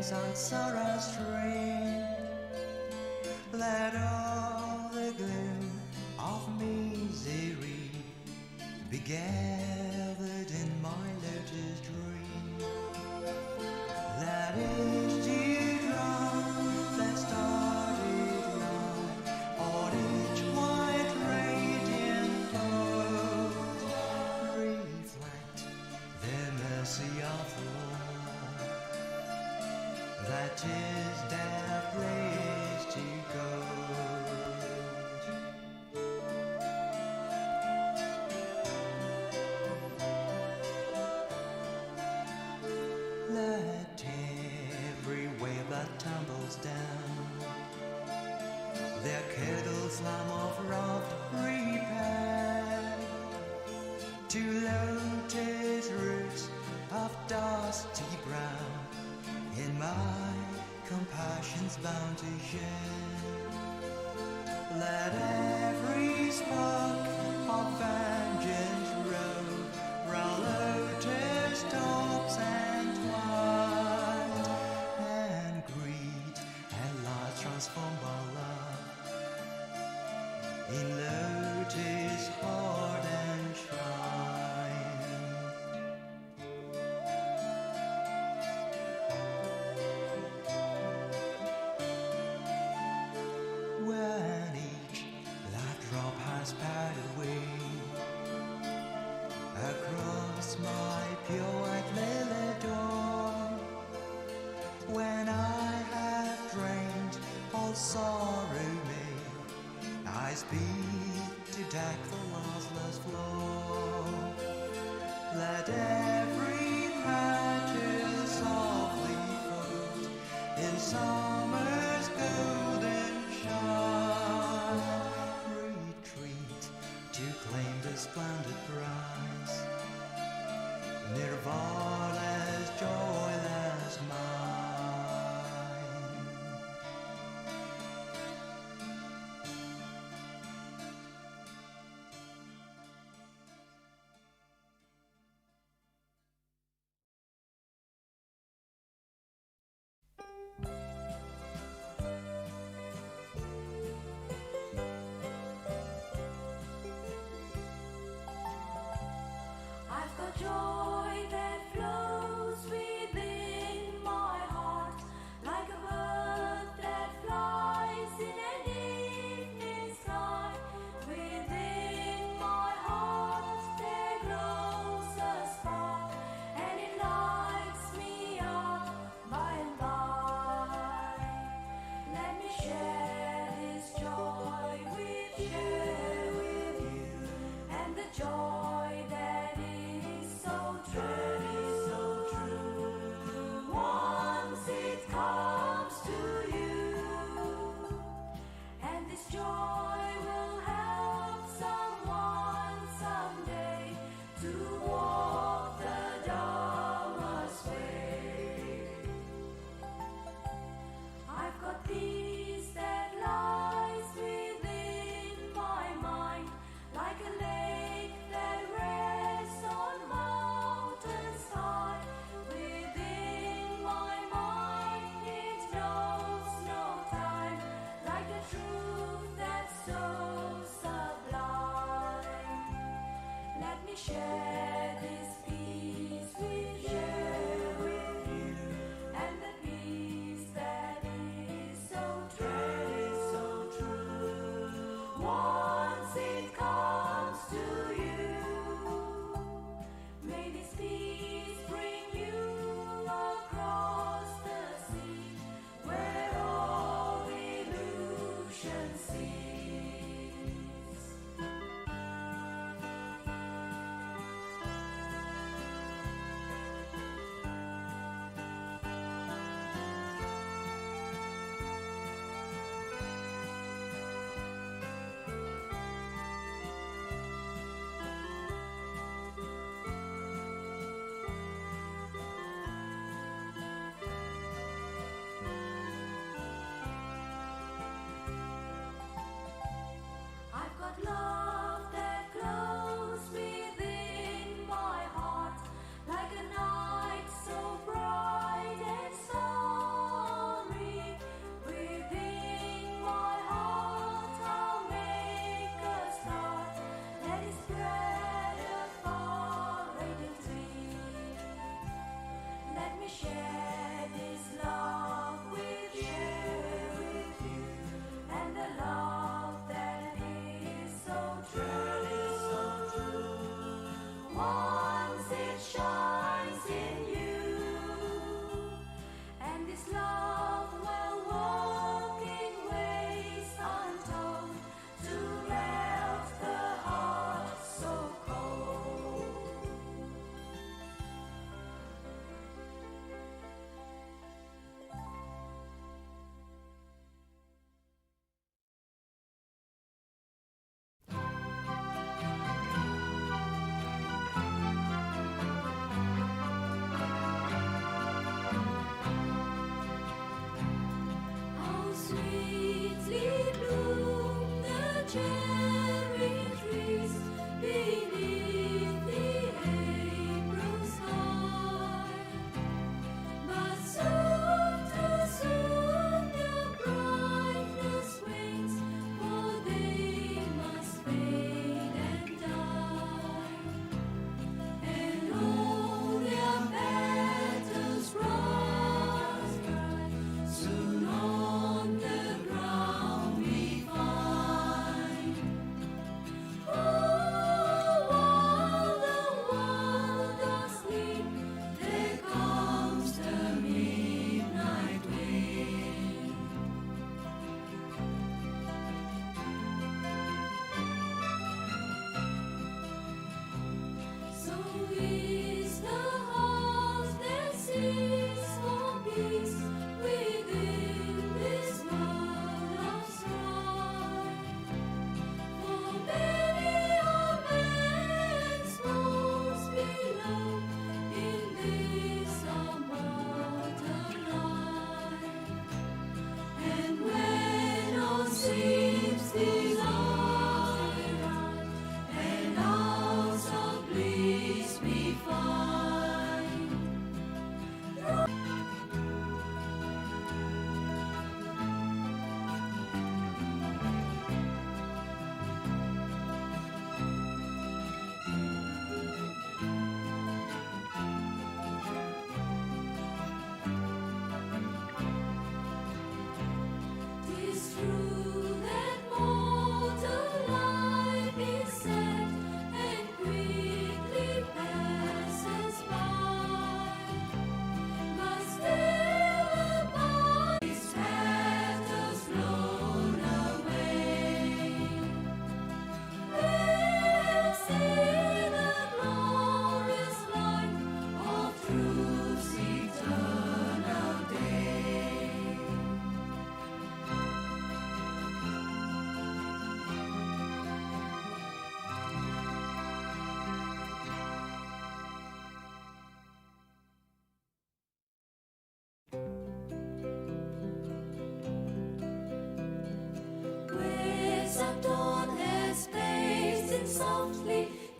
hands on sorrow's string. Let all the gloom of misery be gathered in my lotus dream. Let each teardrop that started light on each white radiant fold reflect the mercy of the Lord. That is their place to go. Let every wave that tumbles down their curdled slime of raft repair to lotus roots of dusty brown in my compassion's bounty share. Let every spark of vengeance roll round lotus tops and twine, and greed and light transform our love in lotus heart and shrine. When each light drop has passed away across my pure white lily door, when I have drained all sorrow may, I speak to deck the lossless floor. Let every petal softly float in summer's golden shine. Retreat to claim the splendid prize, Nirvana's joyless mind. I've got joy that flows within my heart, like a bird that flies in an evening sky. Within my heart there glows a spark, and it lights me up by and by. Let me share this joy with you, and the joy that is so true. Once it comes to you, and this joy will help someone someday to walk the Dharma's way. I've got peace that lies within my mind, like a lake that rests on mountains high. Within my mind it knows no time, like a truth that's so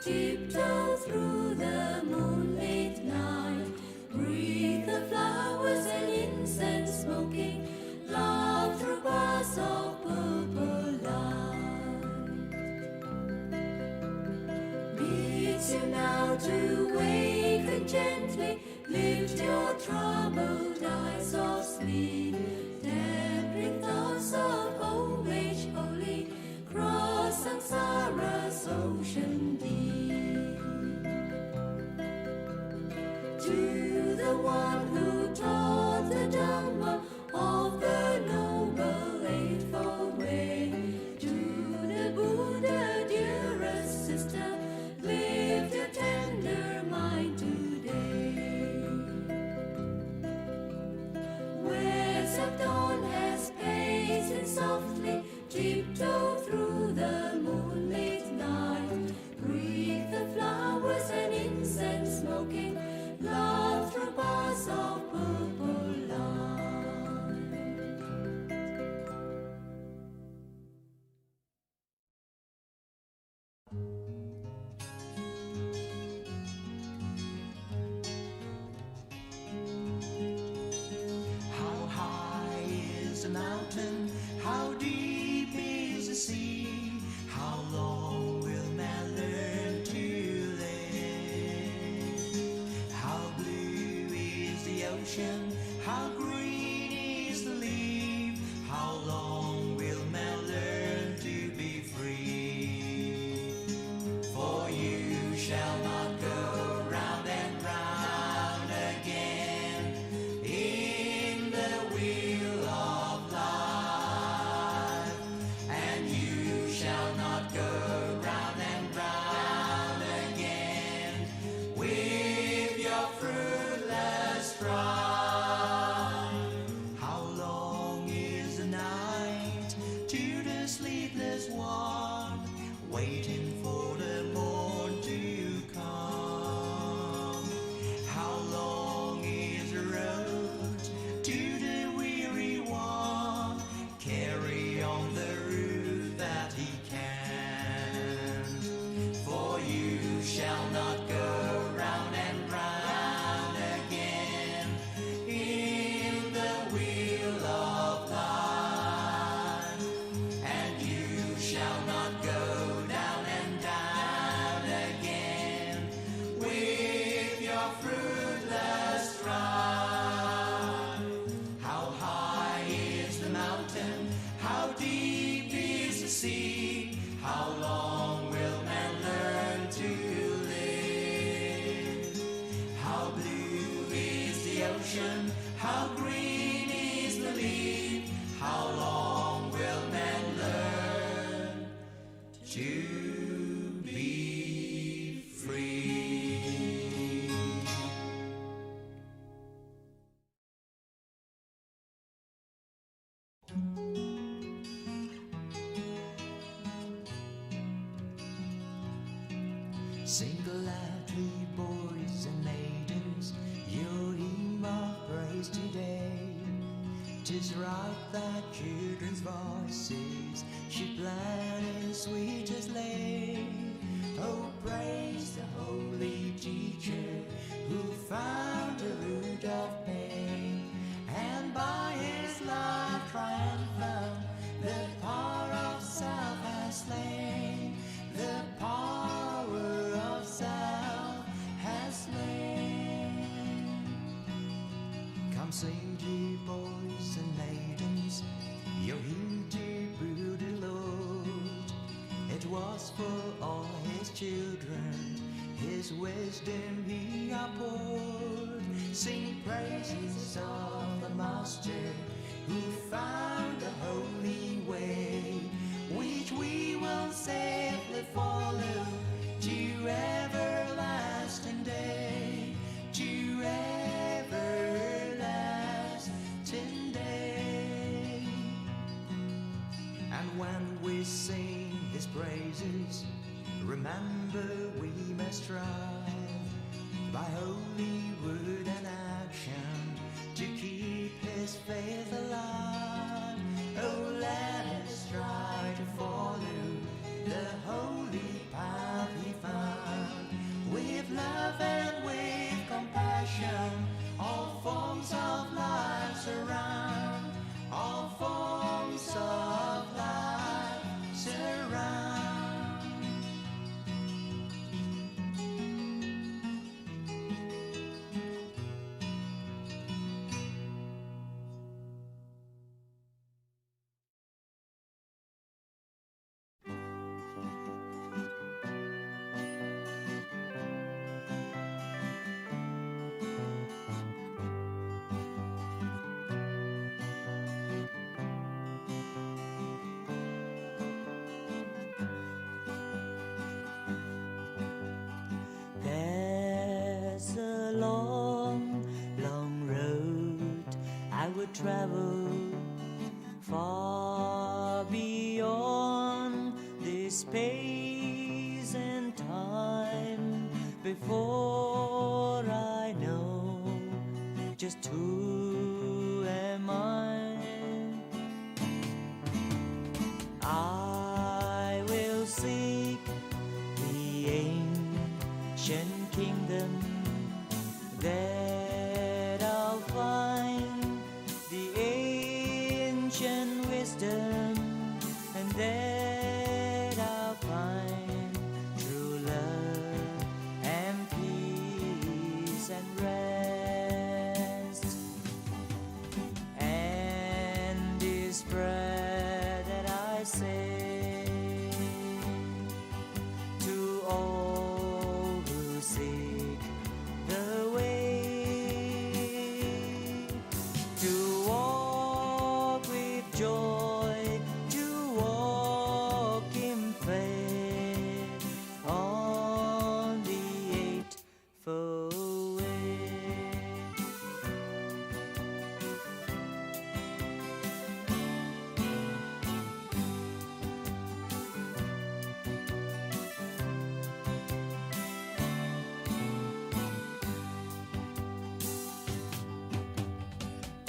tiptoe through the moonlit night, breathe the flowers and incense smoking, love through bars of purple light. Bids you now to waken gently, lift your troubled eyes of sleep, tempering thoughts of old age holy, cross samsara's ocean deep. To the one who taught the Dhamma of the Noble Eightfold Way, to the Buddha, dearest sister, lift your tender mind today. Waves of dawn has pacing softly, tiptoe through the moonlit night, breathe the flowers and incense smoking, love through bars of purple light. How high is the mountain? How deep is the sea? How long will man learn to live? How blue is the ocean? How green is the leaf? How long will man learn to be free? For you shall not go round and round again in the wheel of life, and you shall not go round and round again with your fruitless strife. How long is the night to the sleepless one, waiting for the morn to come? How long is the road to the weary one, carry on the route that he can? For you shall not go round and round again in the wheel of life, and you shall not go down and down again with your fruitless strife. How high is the mountain? How deep is the sea? How long will man learn to live? How blue is the ocean? How green is the leaf? How long will man learn to be free? Single loudly, boys and maidens, your hymn of praise today. 'Tis right that children's voices should blend in sweetest lay. Oh, praise the holy teacher who found the root of pain, and by his life triumphant, the power of self has slain. The power of self has slain. Come sing, ye boys and maidens, your hymn to Buddha Lord. It was for all his children, his wisdom he abhorred. Sing praises of the Master who found the holy way, which we will safely follow to everlasting day, to everlasting day. And when we sing his praises, remember we must strive by holy word and action to keep his faith alive. Oh, let us try to follow the holy path he found. space and time before I know just who am I will seek the ancient kingdom, that I'll find the ancient wisdom, and that I'll find true love and peace and rest. And this prayer that I say to all who seek the way, to walk with joy, to walk in faith on the eightfold way.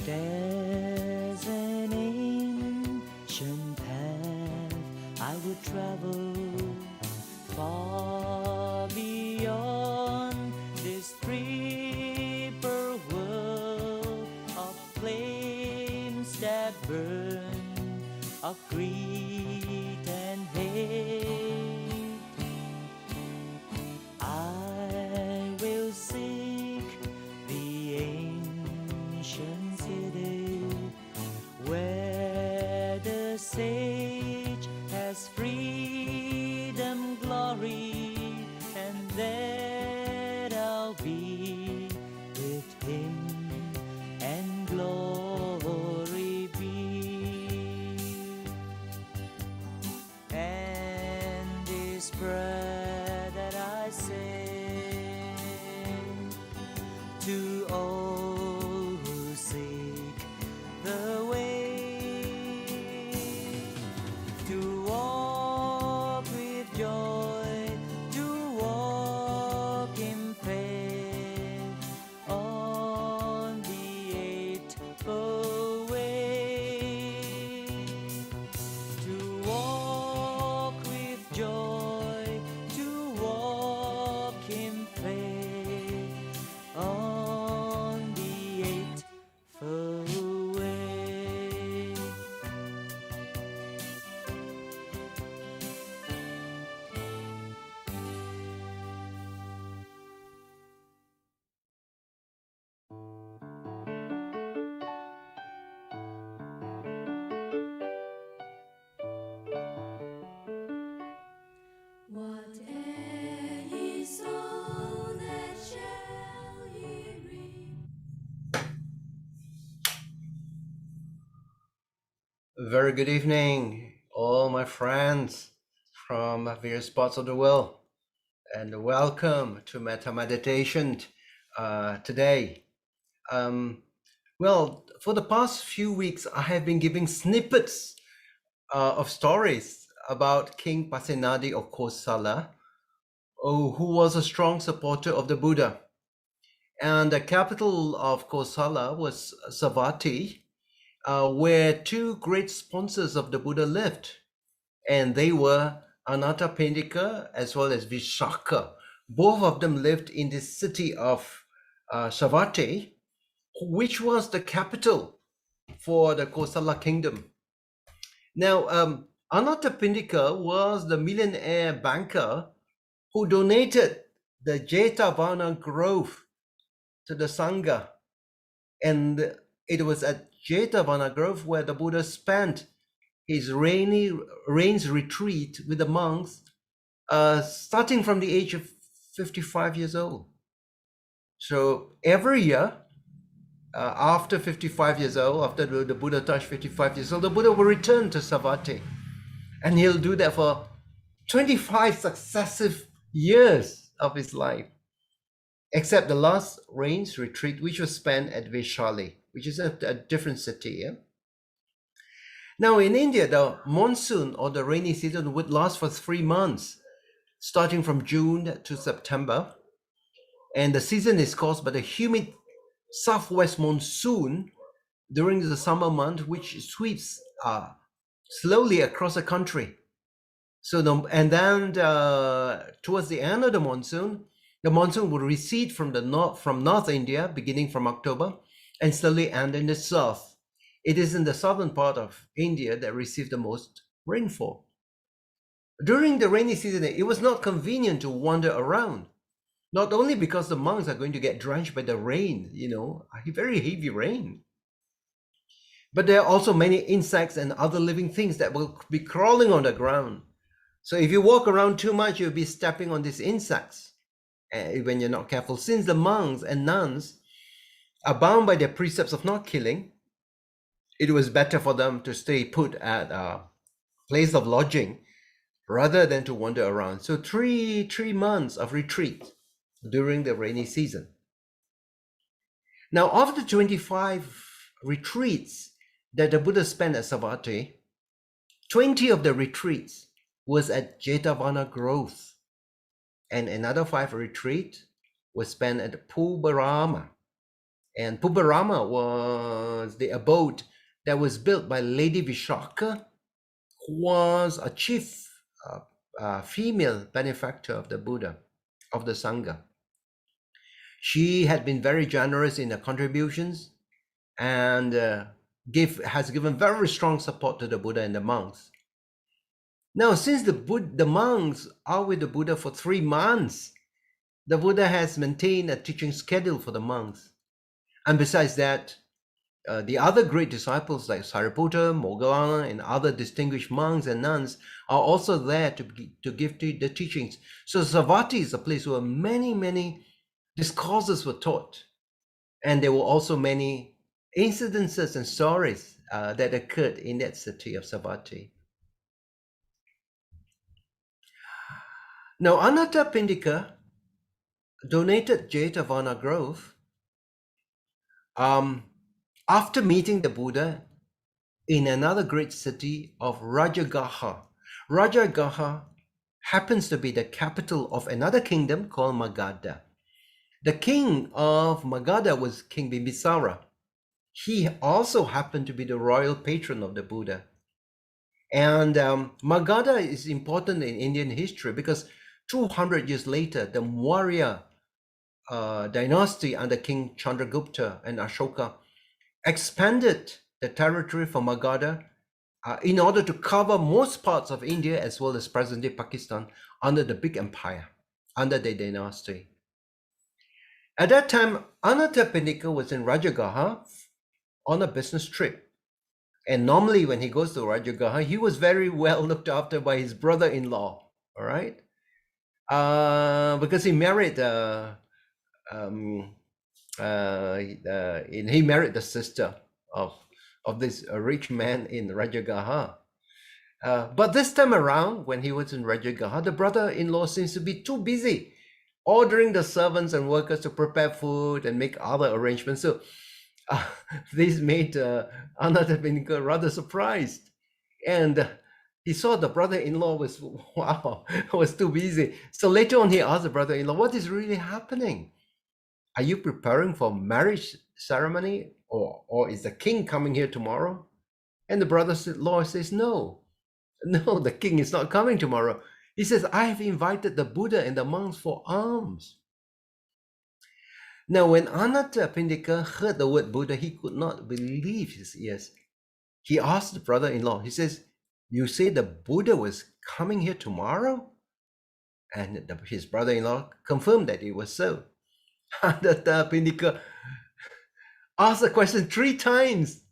There's an ancient path I would travel far beyond this three-per world of flames that burn, of greed and hate. I will seek the ancient city where the sage has freedom, glory, and that I'll be with him and glory be. And this prayer that I say to all who seek the way, to walk with joy, to walk in faith on the eightfold way, to walk with joy, to walk in faith on the eightfold way. Whate'er ye sow, that shall ye reap. Very good evening, all my friends from various parts of the world, and welcome to Metta Meditation today. Well, for the past few weeks, I have been giving snippets of stories about King Pasenadi of Kosala, who was a strong supporter of the Buddha. And the capital of Kosala was Savatthi, where two great sponsors of the Buddha lived, and they were Anathapindika as well as Vishaka. Both of them lived in the city of Savatthi, which was the capital for the Kosala kingdom. Now, Anathapindika was the millionaire banker who donated the Jetavana Grove to the Sangha, and it was at Jetavana Grove where the Buddha spent his rains retreat with the monks, starting from the age of 55 years old. So every year, after 55 years old, after the Buddha touched 55 years old, the Buddha will return to Savatthi. And he'll do that for 25 successive years of his life, except the last rains retreat, which was spent at Vaishali, which is a different city. Yeah? Now in India, the monsoon or the rainy season would last for 3 months, starting from June to September. And the season is caused by the humid southwest monsoon during the summer month, which sweeps slowly across the country. So and then towards the end of the monsoon will recede from North India, beginning from October, and slowly end in the south. It is in the southern part of India that receives the most rainfall. During the rainy season, it was not convenient to wander around, not only because the monks are going to get drenched by the rain, very heavy rain, but there are also many insects and other living things that will be crawling on the ground. So if you walk around too much, you'll be stepping on these insects when you're not careful. Since the monks and nuns are bound by their precepts of not killing, it was better for them to stay put at a place of lodging rather than to wander around. So three months of retreat during the rainy season. Now, of the 25 retreats that the Buddha spent at Savatthi, 20 of the retreats was at Jetavana Grove, and another 5 retreats was spent at Pubarama. And Pubarama was the abode that was built by Lady Vishaka, who was a chief female benefactor of the Buddha, of the Sangha. She had been very generous in her contributions and has given very strong support to the Buddha and the monks. Now, since the monks are with the Buddha for 3 months, the Buddha has maintained a teaching schedule for the monks. And besides that, the other great disciples like Sariputta, Moggallana, and other distinguished monks and nuns are also there to give the teachings. So Savatthi is a place where many discourses were taught. And there were also many incidences and stories that occurred in that city of Savatthi. Now, Anathapindika donated Jetavana Grove after meeting the Buddha in another great city of Rajagaha. Rajagaha happens to be the capital of another kingdom called Magadha. The king of Magadha was King Bimbisara. He also happened to be the royal patron of the Buddha. And Magadha is important in Indian history because 200 years later, the Maurya dynasty under King Chandragupta and Ashoka expanded the territory for Magadha in order to cover most parts of India as well as present-day Pakistan under the big empire, under the dynasty. At that time, Anathapindika was in Rajagaha on a business trip. And normally when he goes to Rajagaha, he was very well looked after by his brother-in-law, all right? Because he married he married the sister of this rich man in Rajagaha. But this time around, when he was in Rajagaha, the brother-in-law seems to be too busy ordering the servants and workers to prepare food and make other arrangements. So this made Anathapindika rather surprised. And he saw the brother-in-law was too busy. So later on, he asked the brother-in-law, what is really happening? Are you preparing for marriage ceremony or is the king coming here tomorrow? And the brother-in-law says, no, the king is not coming tomorrow. He says, I have invited the Buddha and the monks for alms. Now, when Anathapindika heard the word Buddha, he could not believe his ears. He asked the brother-in-law, he says, you say the Buddha was coming here tomorrow? And his brother-in-law confirmed that it was so. Anathapindika asked the question 3 times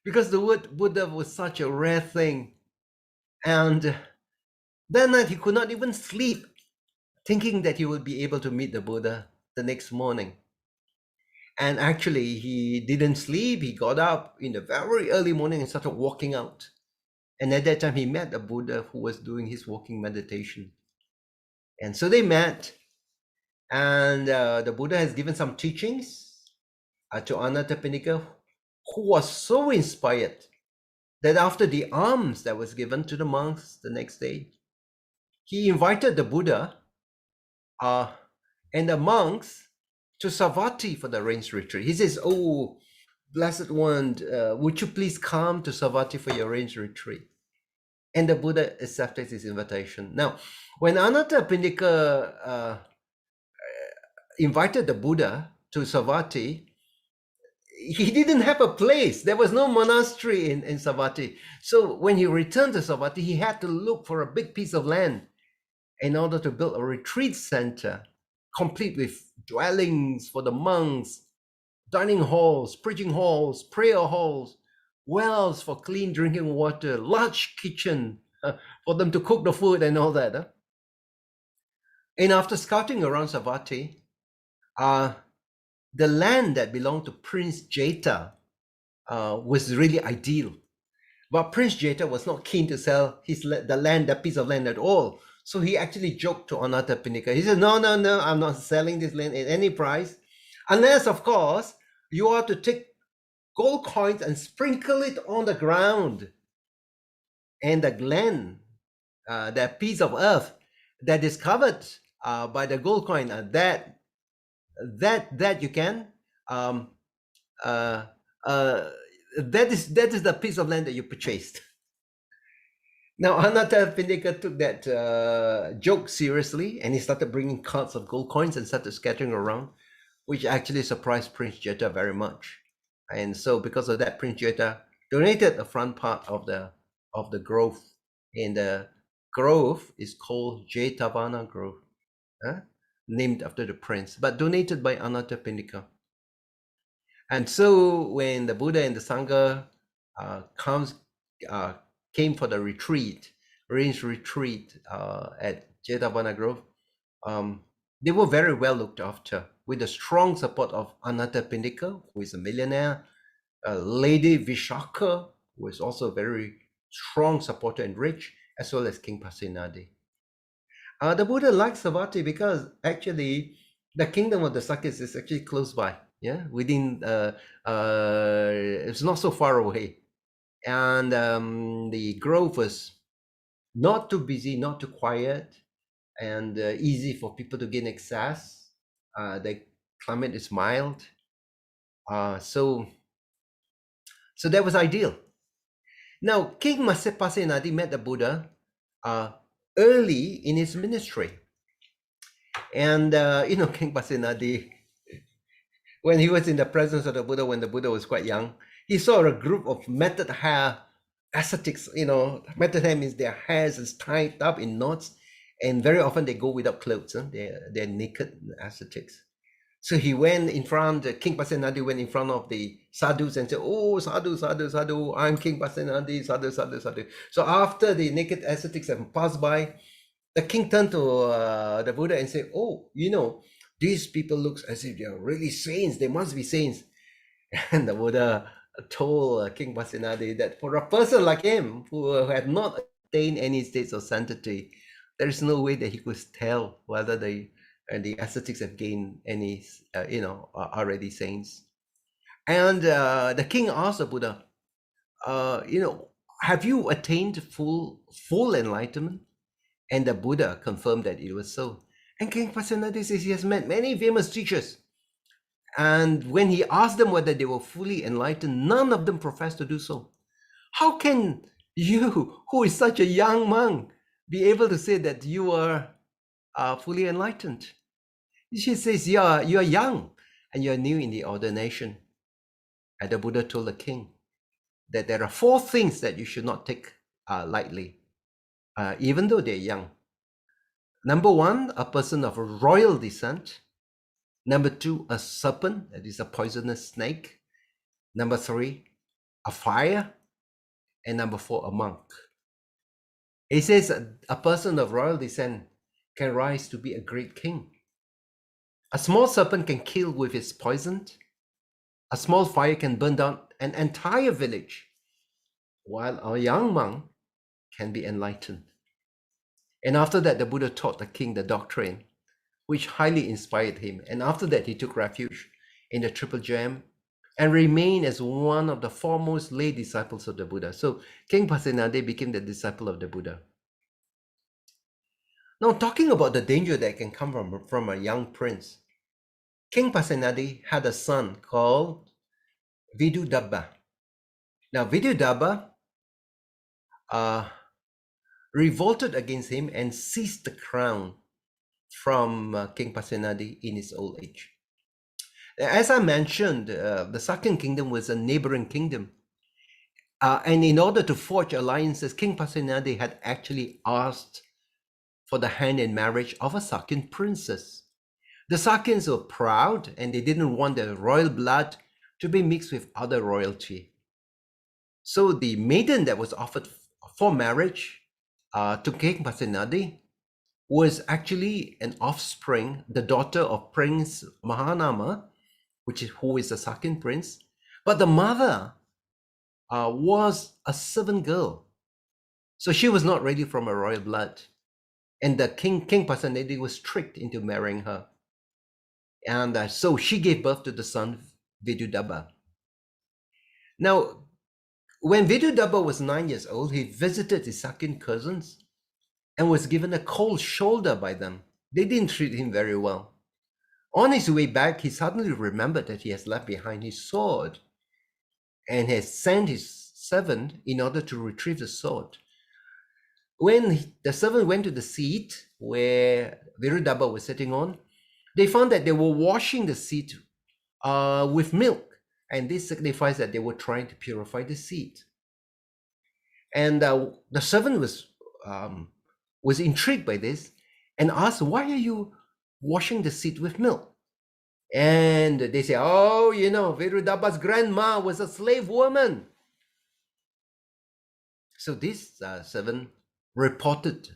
because the word Buddha was such a rare thing. And that night he could not even sleep, thinking that he would be able to meet the Buddha the next morning. And actually, he didn't sleep. He got up in the very early morning and started walking out. And at that time, he met a Buddha who was doing his walking meditation. And so they met. And the Buddha has given some teachings to Anathapindika, who was so inspired that after the alms that was given to the monks the next day, he invited the Buddha and the monks to Savatthi for the rains retreat. He says, "Oh, Blessed One, would you please come to Savatthi for your rains retreat?" And the Buddha accepted his invitation. Now, when Anathapindika invited the Buddha to Savatthi, he didn't have a place. There was no monastery in Savatthi. So when he returned to Savatthi, he had to look for a big piece of land in order to build a retreat center, complete with dwellings for the monks, dining halls, preaching halls, prayer halls, wells for clean drinking water, large kitchen for them to cook the food and all that. And after scouting around Savatthi, the land that belonged to Prince Jeta was really ideal. But Prince Jeta was not keen to sell that piece of land at all. So he actually joked to Anathapindika. He said, no, I'm not selling this land at any price. Unless, of course, you are to take gold coins and sprinkle it on the ground. And the land, that piece of earth that is covered by the gold coin, that you can, that is the piece of land that you purchased. Now, Anathapindika took that joke seriously, and he started bringing carts of gold coins and started scattering around, which actually surprised Prince Jeta very much. And so, because of that, Prince Jeta donated the front part of the grove, and the grove is called Jetavana Grove, named after the prince, but donated by Anathapindika. And so, when the Buddha and the Sangha came for the rains retreat at Jetavana Grove, they were very well looked after, with the strong support of Anathapindika, who is a millionaire, Lady Vishaka, who is also a very strong supporter and rich, as well as King Pasenadi. The Buddha liked Savatthi because actually the kingdom of the Sakyas is actually close by, within, it's not so far away. And the grove was not too busy, not too quiet, and easy for people to gain access. The climate is mild. So that was ideal. Now, King Pasenadi met the Buddha early in his ministry. And, King Pasenadi, when he was in the presence of the Buddha, when the Buddha was quite young, he saw a group of matted hair ascetics. Matted hair means their hair is tied up in knots, and very often they go without clothes. They're naked ascetics. So he went in front, King Pasenadi went in front of the sadhus and said, "Oh, sadhu, sadhu, sadhu, I'm King Pasenadi, sadhu, sadhu, sadhu." So after the naked ascetics have passed by, the king turned to the Buddha and said, "Oh, these people look as if they are really saints. They must be saints." And the Buddha told King Pasenadi that for a person like him, who had not attained any states of sanctity, there is no way that he could tell whether the ascetics have gained any, already saints. And the king asked the Buddha, have you attained full enlightenment? And the Buddha confirmed that it was so. And King Pasenadi says he has met many famous teachers. And when he asked them whether they were fully enlightened, none of them professed to do so. How can you, who is such a young monk, be able to say that you are fully enlightened? She says, you are young and you are new in the ordination. And the Buddha told the king that there are 4 things that you should not take lightly, even though they're young. Number 1, a person of royal descent. Number 2, a serpent, that is a poisonous snake. Number 3, a fire. And number 4, a monk. It says a person of royal descent can rise to be a great king. A small serpent can kill with its poison. A small fire can burn down an entire village, while a young monk can be enlightened. And after that, the Buddha taught the king the doctrine, which highly inspired him. And after that, he took refuge in the Triple Gem, and remained as one of the foremost lay disciples of the Buddha. So King Pasenadi became the disciple of the Buddha. Now, talking about the danger that can come from a young prince, King Pasenadi had a son called Vidudabba. Now, Vidudabba revolted against him and seized the crown from King Pasenadi in his old age. As I mentioned, the Sakyan kingdom was a neighboring kingdom. And in order to forge alliances, King Pasenadi had actually asked for the hand in marriage of a Sakyan princess. The Sakyans were proud and they didn't want their royal blood to be mixed with other royalty. So the maiden that was offered for marriage to King Pasenadi was actually an offspring, the daughter of Prince Mahanama, who is a Sakyan prince, but the mother was a servant girl. So she was not ready from a royal blood. And the King Pasenadi was tricked into marrying her. And so she gave birth to the son Vidudabba. Now, when Vidudabba was 9 years old, he visited his Sakyan cousins and was given a cold shoulder by them. They didn't treat him very well. On his way back, he suddenly remembered that he has left behind his sword and has sent his servant in order to retrieve the sword. When the servant went to the seat where Vidudabba was sitting on, they found that they were washing the seat with milk, and this signifies that they were trying to purify the seat. And the servant was intrigued by this and asked, "Why are you washing the seat with milk?" And they say, "Oh, you know, Vidudabba's grandma was a slave woman." So this servant reported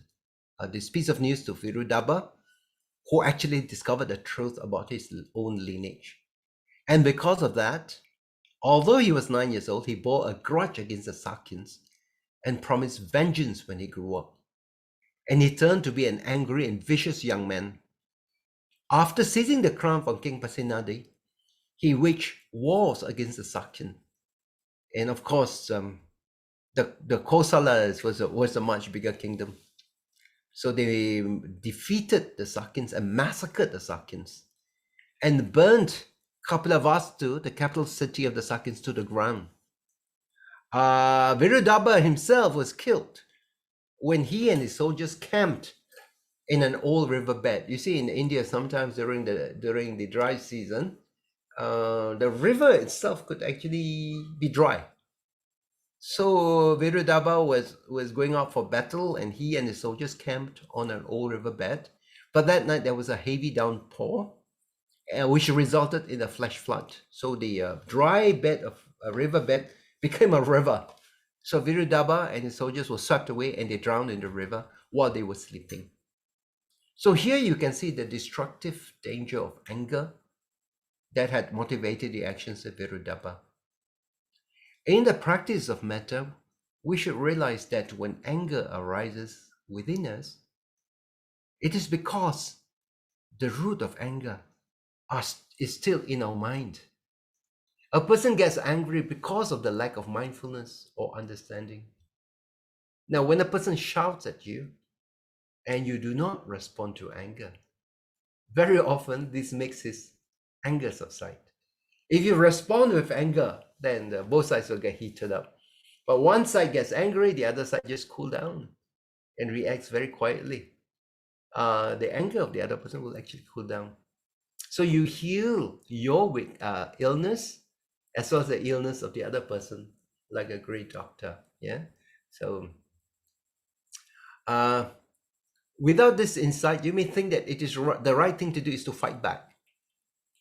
this piece of news to Vidudabba, who actually discovered the truth about his own lineage. And because of that, although he was 9 years old, he bore a grudge against the Sakyans and promised vengeance when he grew up. And he turned to be an angry and vicious young man. After seizing the crown from King Pasenadi, he waged wars against the Sakyan. And of course, the Kosalas was a much bigger kingdom. So they defeated the Sakyans and massacred the Sakyans and burnt Kapilavastu, the capital city of the Sakyans, to the ground. Vidudabba himself was killed when he and his soldiers camped in an old riverbed. You see, in India, sometimes during the dry season, the river itself could actually be dry. So Vidudabba was going out for battle, and he and his soldiers camped on an old riverbed. But that night there was a heavy downpour, which resulted in a flash flood. So the dry bed of a riverbed became a river. So Vidudabba and his soldiers were swept away, and they drowned in the river while they were sleeping. So here you can see the destructive danger of anger that had motivated the actions of Vidudabba. In the practice of metta, we should realize that when anger arises within us, it is because the root of anger is still in our mind. A person gets angry because of the lack of mindfulness or understanding. Now, when a person shouts at you and you do not respond to anger, very often this makes his anger subside. If you respond with anger, then both sides will get heated up. But one side gets angry, the other side just cool down and reacts very quietly. The anger of the other person will actually cool down. So you heal your illness as well as the illness of the other person, like a great doctor. Yeah. So without this insight, you may think that it is the right thing to do is to fight back.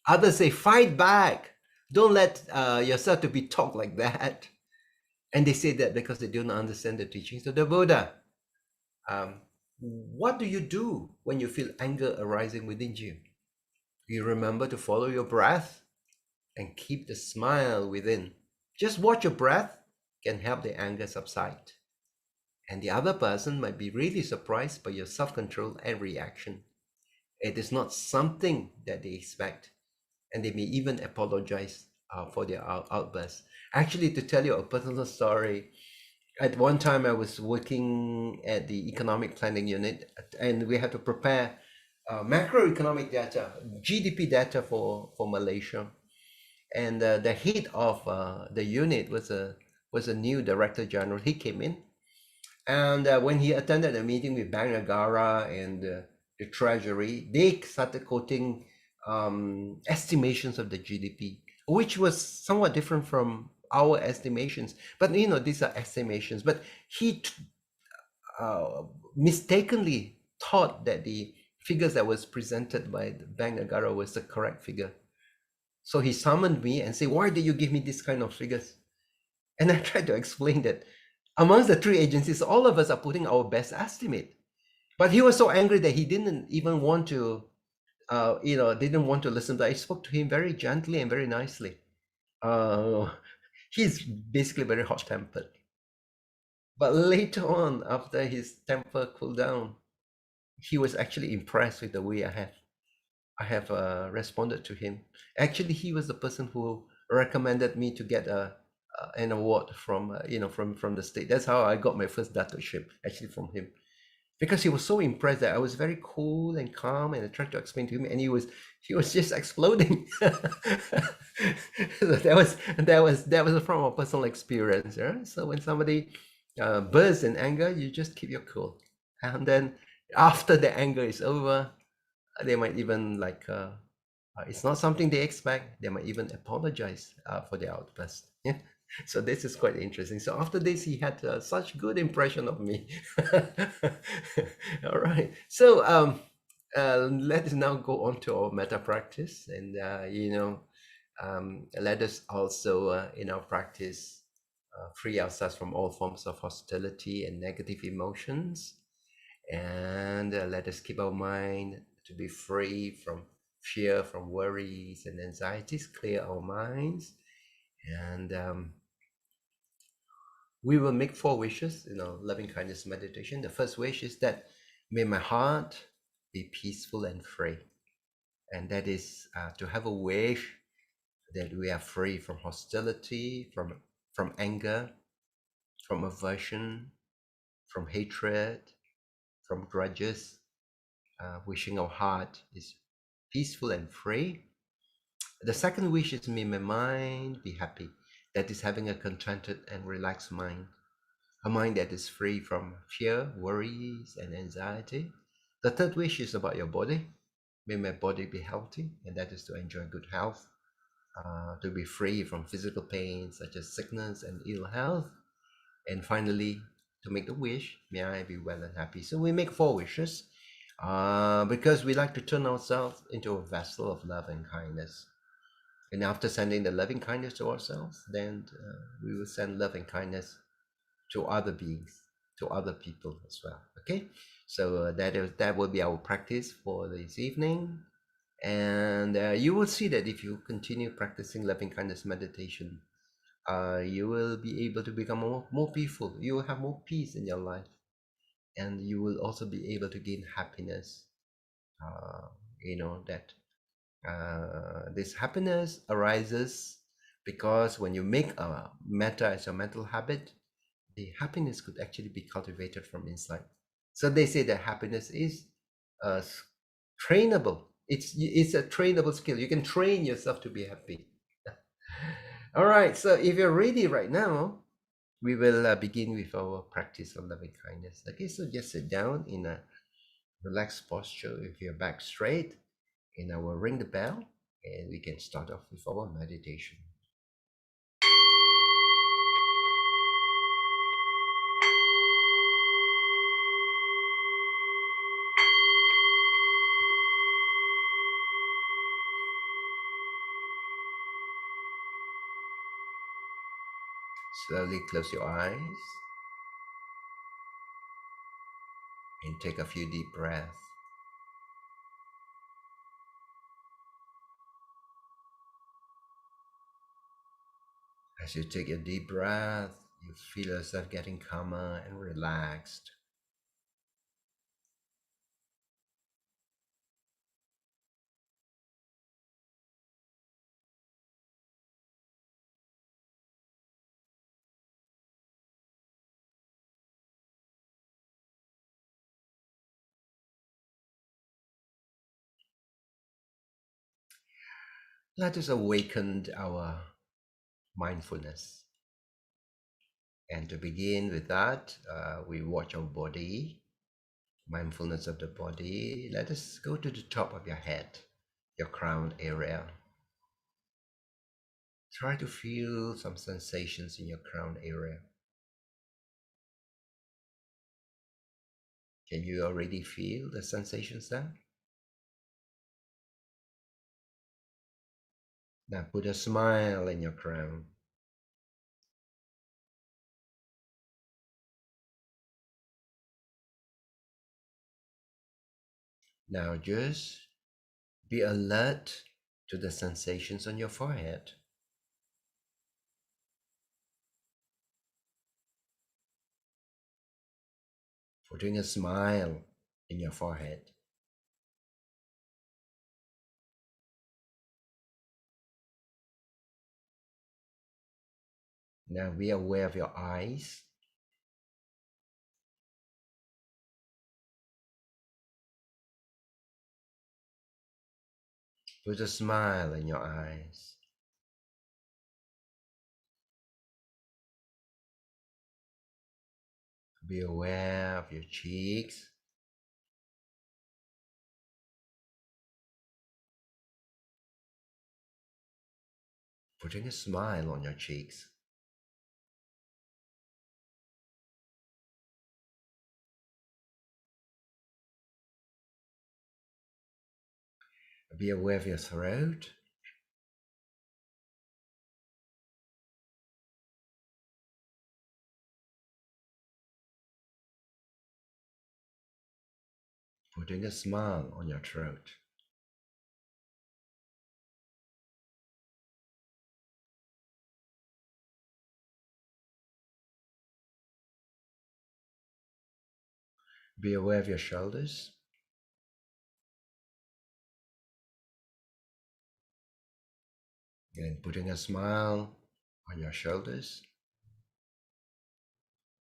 Others say, fight back. Don't let yourself to be taught like that. And they say that because they do not understand the teachings of the Buddha. What do you do when you feel anger arising within you? You remember to follow your breath and keep the smile within. Just watch your breath can help the anger subside. And the other person might be really surprised by your self-control and reaction. It is not something that they expect, and they may even apologize for their outbursts. Actually, to tell you a personal story, at one time I was working at the economic planning unit, and we had to prepare macroeconomic data, GDP data for Malaysia. And the head of the unit was a new director general. He came in, and when he attended a meeting with Bank Negara and the Treasury, they started quoting estimations of the GDP, which was somewhat different from our estimations. But these are estimations. But he uh, mistakenly thought that the figures that was presented by the Bank Negara was the correct figure. So he summoned me and said, "Why did you give me this kind of figures?" And I tried to explain that amongst the three agencies, all of us are putting our best estimate. But he was so angry that he didn't even want to, didn't want to listen. But I spoke to him very gently and very nicely. He's basically very hot-tempered. But later on, after his temper cooled down, he was actually impressed with the way I have responded to him. Actually, he was the person who recommended me to get an award from from the state. That's how I got my first datorship, actually from him, because he was so impressed that I was very cool and calm, and I tried to explain to him, and he was just exploding. So that was from a personal experience. Yeah? So when somebody bursts in anger, you just keep your cool, and then after the anger is over, they might even it's not something they expect. They might even apologize for their outburst. Yeah. So this is quite interesting. So after this, he had such good impression of me. All right. So let us now go on to our meta practice, and let us also in our practice free ourselves from all forms of hostility and negative emotions, and let us keep our mind to be free from fear, from worries and anxieties. Clear our minds, and we will make 4 wishes in our loving kindness meditation. The first wish is that may my heart be peaceful and free, and that is to have a wish that we are free from hostility, from anger, from aversion, from hatred, from grudges. Wishing our heart is peaceful and free. The second wish is may my mind be happy. That is having a contented and relaxed mind. A mind that is free from fear, worries, and anxiety. The third wish is about your body. May my body be healthy, and that is to enjoy good health, to be free from physical pain such as sickness and ill health. And finally, to make the wish, may I be well and happy. So we make 4 wishes because we like to turn ourselves into a vessel of love and kindness. And after sending the loving kindness to ourselves, then we will send love and kindness to other beings, to other people as well. Okay, so that will be our practice for this evening. And you will see that if you continue practicing loving kindness meditation, you will be able to become more peaceful. You will have more peace in your life, and you will also be able to gain happiness. That this happiness arises because when you make a metta as a mental habit, the happiness could actually be cultivated from inside. So they say that happiness is trainable. It's a trainable skill. You can train yourself to be happy. All right. So if you're ready right now, we will begin with our practice of loving kindness. Okay. So just sit down in a relaxed posture with your back straight, and I will ring the bell, and we can start off with our meditation. Slowly close your eyes and take a few deep breaths. As you take a deep breath, you feel yourself getting calmer and relaxed. Let us awaken our mindfulness. And to begin with that, we watch our body, mindfulness of the body. Let us go to the top of your head, your crown area. Try to feel some sensations in your crown area. Can you already feel the sensations there? Now put a smile in your crown. Now just be alert to the sensations on your forehead. Putting a smile in your forehead. Now be aware of your eyes. Put a smile in your eyes. Be aware of your cheeks. Putting a smile on your cheeks. Be aware of your throat. Putting a smile on your throat. Be aware of your shoulders. And putting a smile on your shoulders.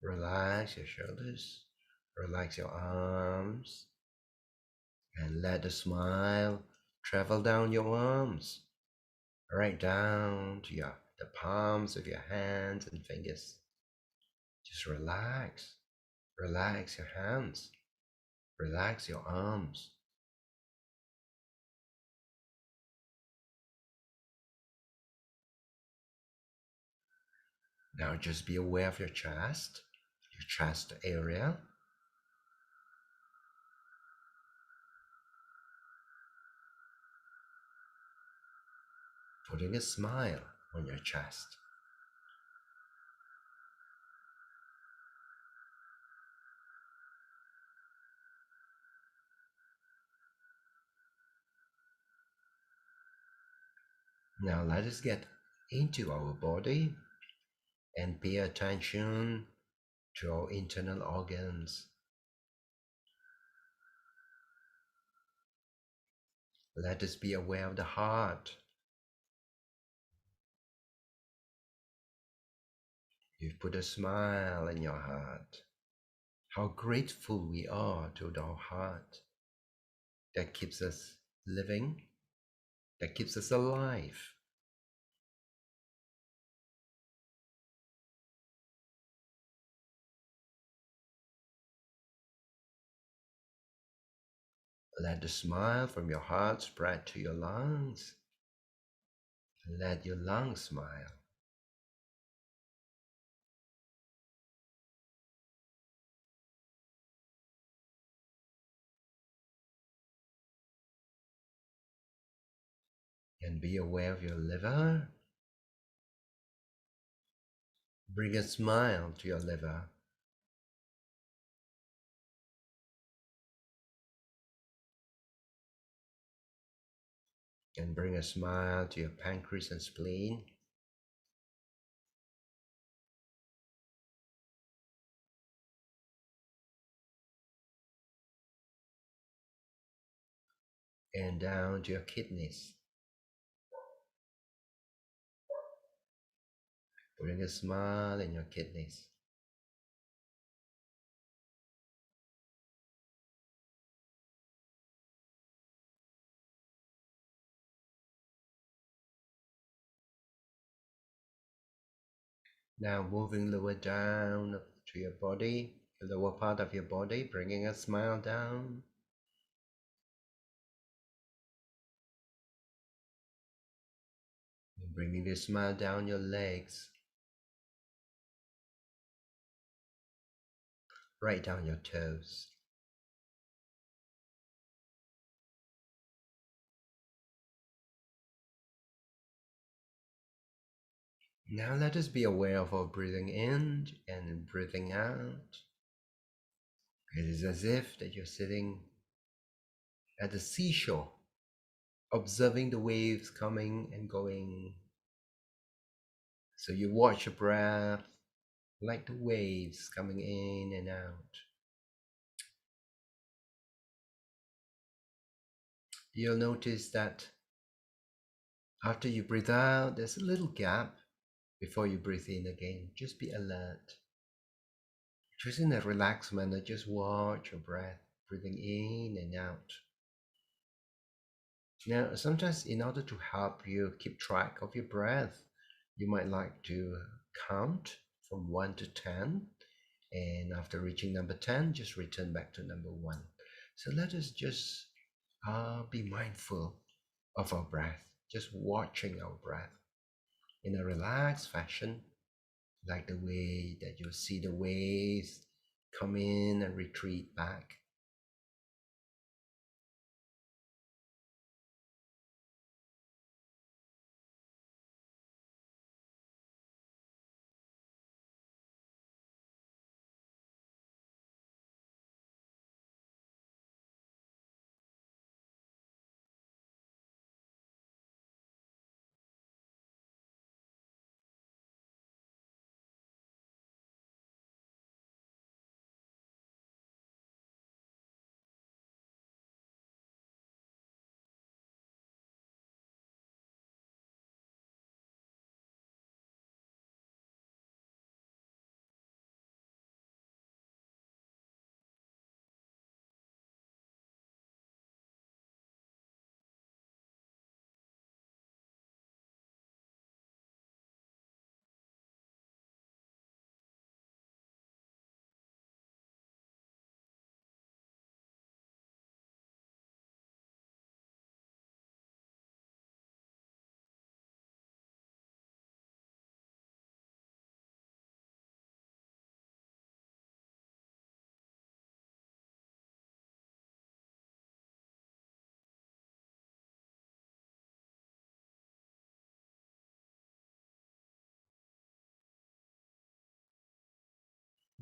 Relax your shoulders. Relax your arms. And let the smile travel down your arms. Right down to the palms of your hands and fingers. Just relax. Relax your hands. Relax your arms. Now just be aware of your chest area. Putting a smile on your chest. Now let us get into our body and pay attention to our internal organs. Let us be aware of the heart. You've put a smile in your heart. How grateful we are to our heart that keeps us living, that keeps us alive. Let the smile from your heart spread to your lungs. Let your lungs smile. And be aware of your liver. Bring a smile to your liver. And bring a smile to your pancreas and spleen. And down to your kidneys. Bring a smile in your kidneys. Now moving lower down to your body, the lower part of your body, bringing a smile down. And bringing the smile down your legs, right down your toes. Now let us be aware of our breathing in and breathing out. It is as if that you're sitting at the seashore, observing the waves coming and going. So you watch your breath like the waves coming in and out. You'll notice that after you breathe out, there's a little gap before you breathe in again. Just be alert. Just in a relaxed manner, just watch your breath, breathing in and out. Now, sometimes in order to help you keep track of your breath, you might like to count from 1 to 10. And after reaching number 10, just return back to number 1. So let us just be mindful of our breath, just watching our breath in a relaxed fashion, like the way that you see the waves come in and retreat back.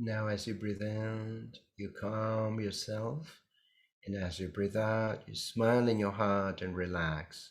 Now, as you breathe in, you calm yourself. And as you breathe out, you smile in your heart and relax.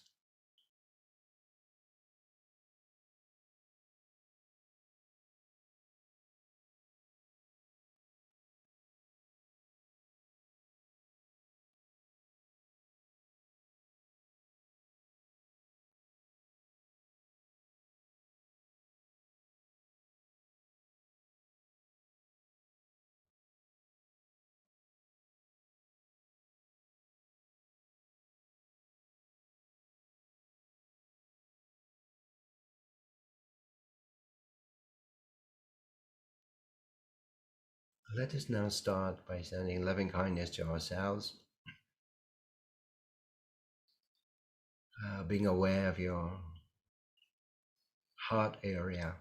Let us now start by sending loving kindness to ourselves, being aware of your heart area.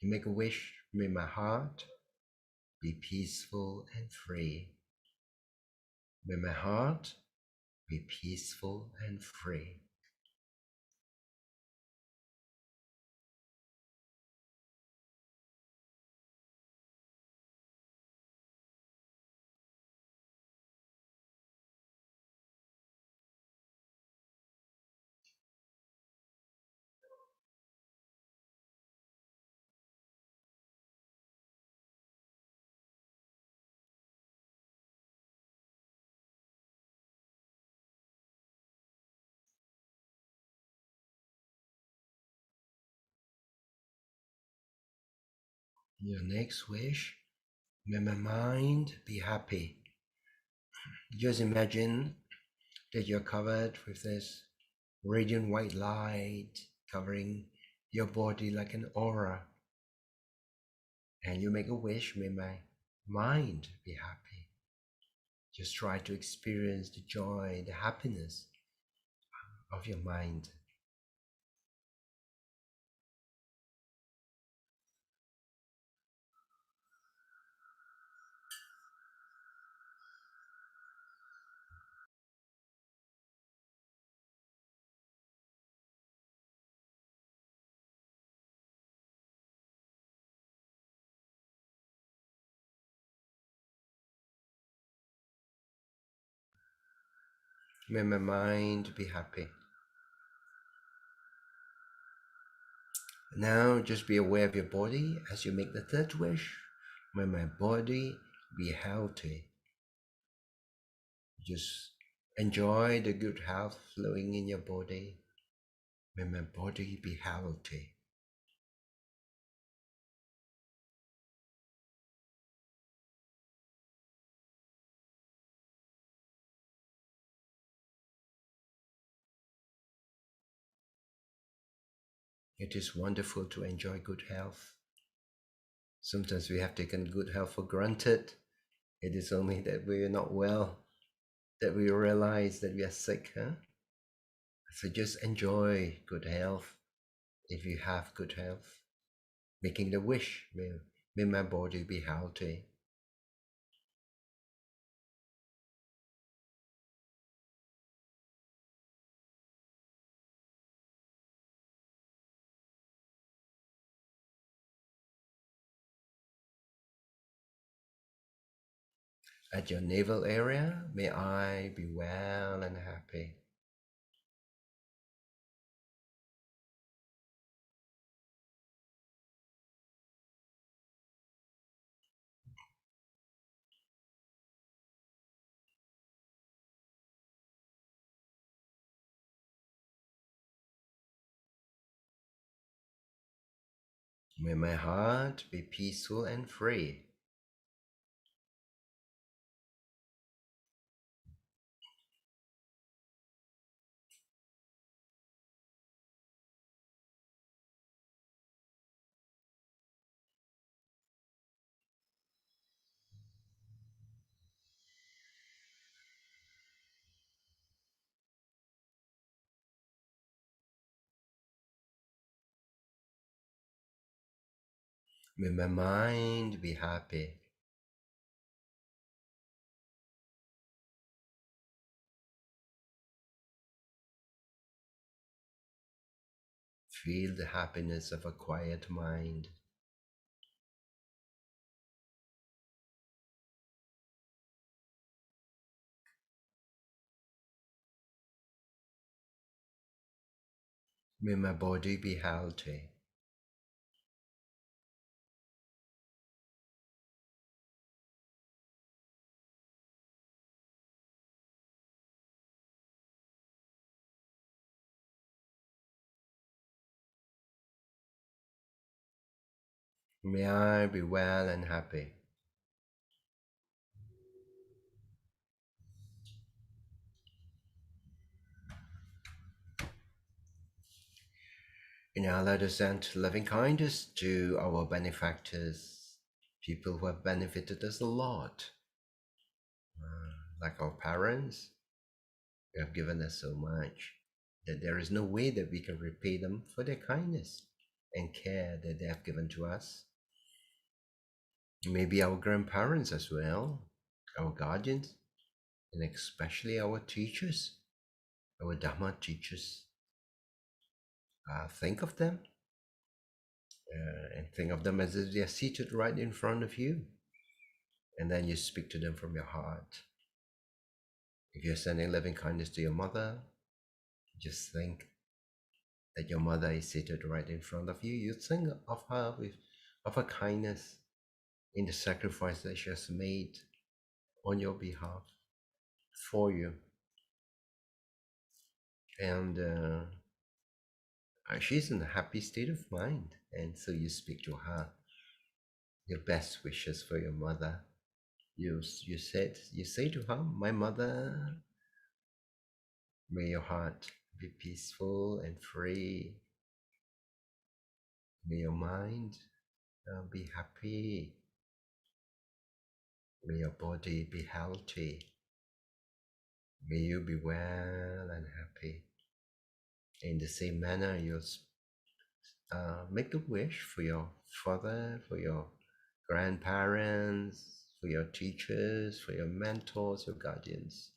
You make a wish, may my heart be peaceful and free. May my heart be peaceful and free. Your next wish, may my mind be happy. Just imagine that you're covered with this radiant white light covering your body like an aura, and you make a wish, may my mind be happy. Just try to experience the joy, the happiness of your mind. May my mind be happy. Now just be aware of your body as you make the third wish. May my body be healthy. Just enjoy the good health flowing in your body. May my body be healthy. It is wonderful to enjoy good health. Sometimes we have taken good health for granted. It is only that we are not well that we realize that we are sick, huh? So just enjoy good health if you have good health. Making the wish, may my body be healthy. At your navel area, may I be well and happy. May my heart be peaceful and free. May my mind be happy. Feel the happiness of a quiet mind. May my body be healthy. May I be well and happy. And now let us send loving kindness to our benefactors, people who have benefited us a lot, like our parents, who have given us so much that there is no way that we can repay them for their kindness and care that they have given to us. Maybe our grandparents as well, our guardians, and especially our teachers, our Dharma teachers. Think of them and think of them as if they are seated right in front of you. And then you speak to them from your heart. If you're sending loving kindness to your mother, just think that your mother is seated right in front of you. You think of her of her kindness in the sacrifice that she has made on your behalf for you. And she's in a happy state of mind. And so you speak to her your best wishes for your mother. You say to her, my mother, may your heart be peaceful and free. May your mind be happy. May your body be healthy. May you be well and happy. In the same manner, you make a wish for your father, for your grandparents, for your teachers, for your mentors, your guardians.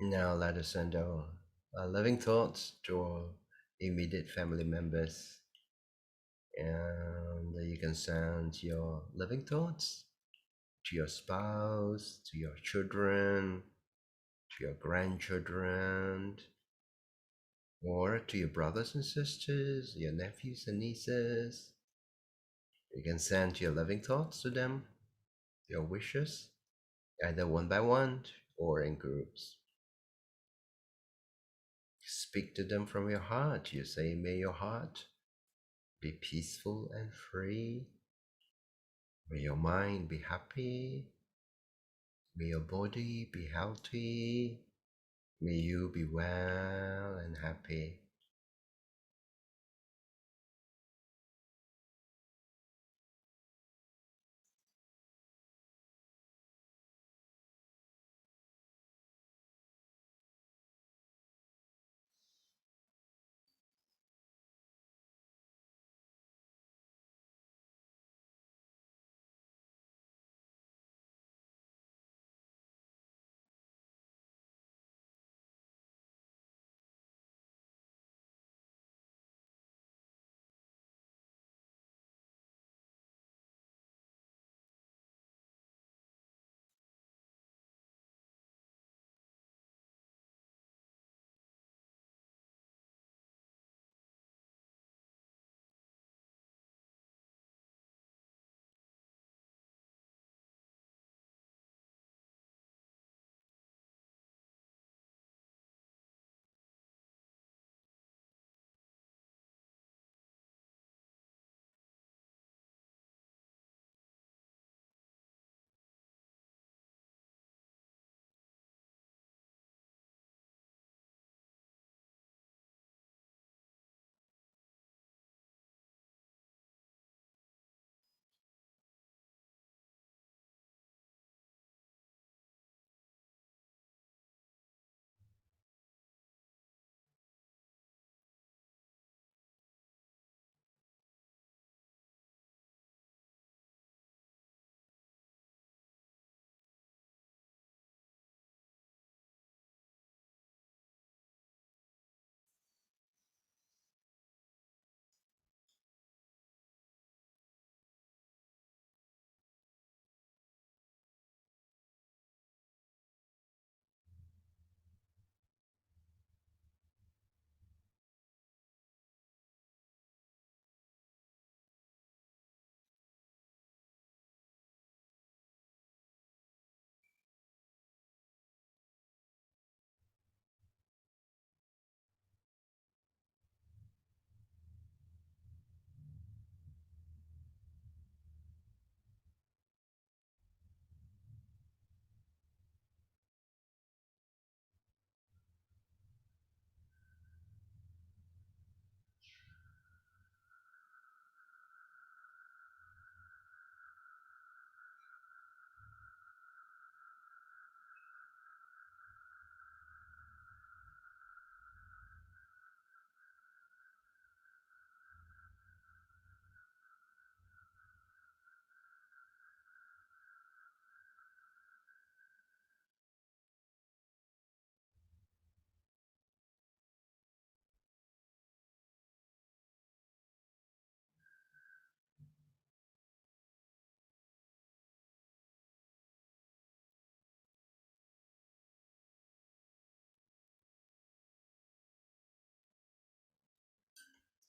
Now let us send our loving thoughts to our immediate family members. And you can send your loving thoughts to your spouse, to your children, to your grandchildren, or to your brothers and sisters, your nephews and nieces. You can send your loving thoughts to them, your wishes, either one by one or in groups. Speak to them from your heart. You say, may your heart be peaceful and free. May your mind be happy. May your body be healthy. May you be well and happy.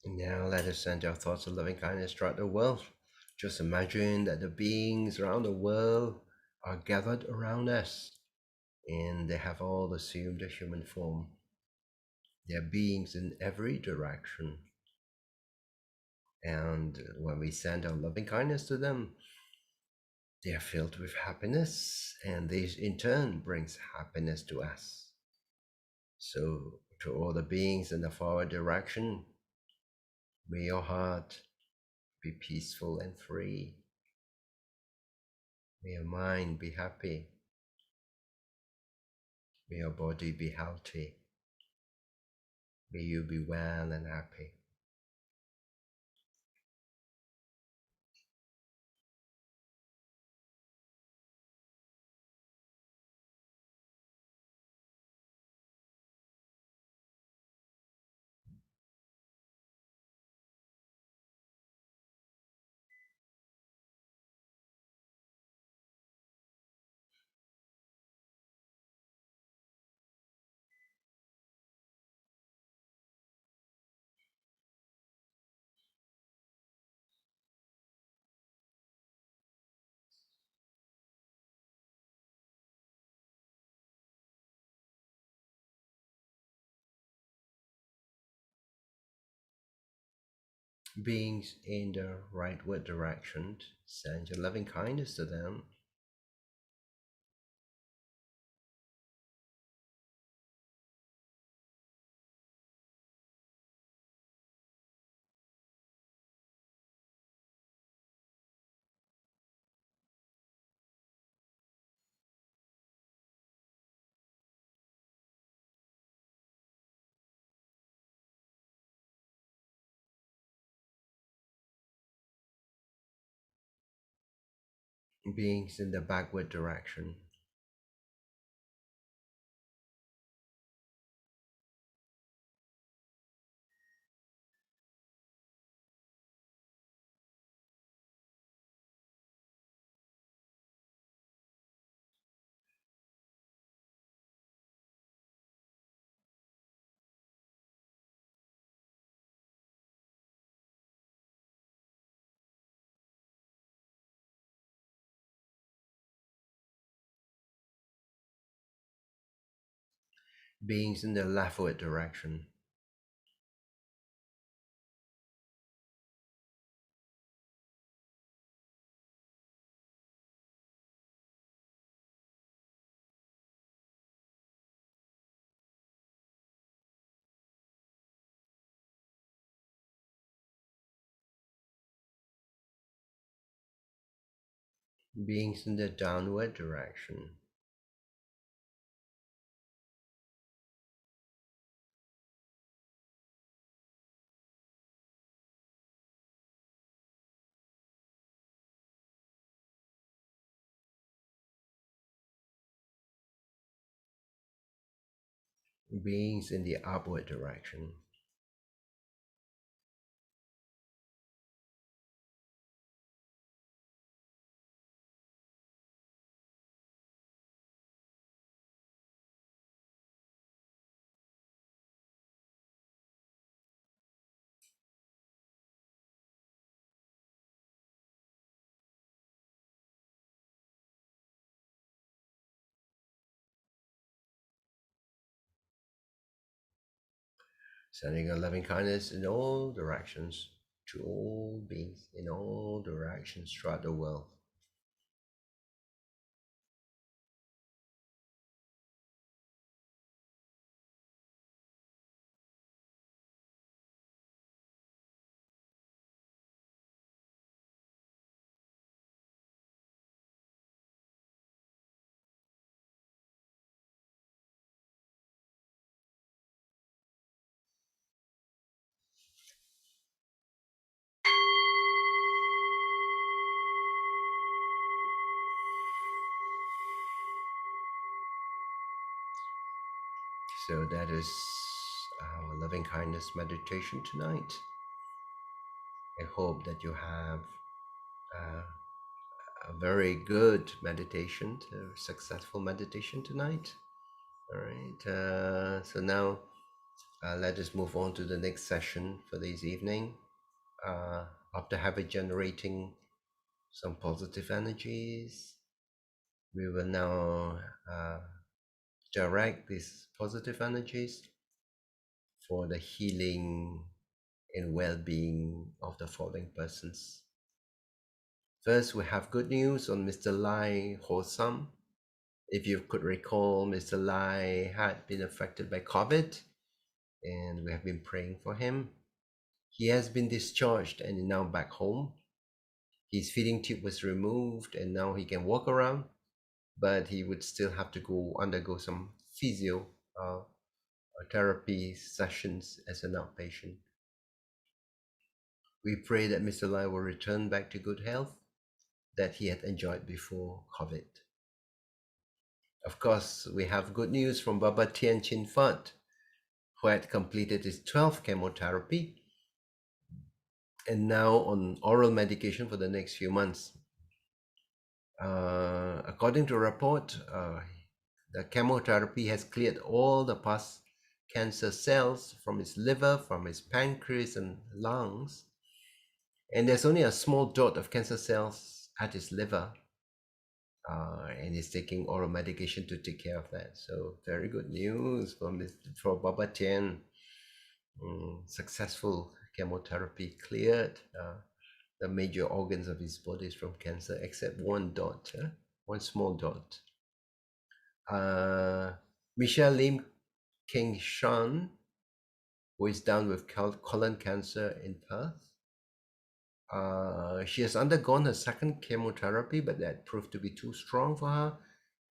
Now let us send our thoughts of loving kindness throughout the world. Just imagine that the beings around the world are gathered around us and they have all assumed a human form. They are beings in every direction. And when we send our loving kindness to them, they are filled with happiness, and this in turn brings happiness to us. So, to all the beings in the forward direction, may your heart be peaceful and free. May your mind be happy. May your body be healthy. May you be well and happy. Beings in the rightward direction, send your loving kindness to them. Beings in the backward direction, beings in the leftward direction, beings in the downward direction, beings in the upward direction, sending a loving kindness in all directions to all beings in all directions throughout the world. So that is our loving kindness meditation tonight. I hope that you have a very good meditation, a successful meditation tonight. All right. So now Let us move on to the next session for this evening. After habit generating some positive energies, we will now direct these positive energies for the healing and well-being of the following persons. First, we have good news on Mr. Lai Ho Sam. If you could recall, Mr. Lai had been affected by COVID, and we have been praying for him. He has been discharged and is now back home. His feeding tube was removed, and now he can walk around, but he would still have to undergo some physio therapy sessions as an outpatient. We pray that Mr. Lai will return back to good health that he had enjoyed before COVID. Of course, we have good news from Baba Tian Chin Fat, who had completed his 12th chemotherapy and now on oral medication for the next few months. According to a report, the chemotherapy has cleared all the past cancer cells from his liver, from his pancreas and lungs, and there's only a small dot of cancer cells at his liver, and he's taking oral medication to take care of that. So very good news for Baba Tian. Successful chemotherapy cleared the major organs of his body from cancer, except one dot, one small dot. Michelle Lim King Shan, who is down with colon cancer in Perth. She has undergone her second chemotherapy, but that proved to be too strong for her,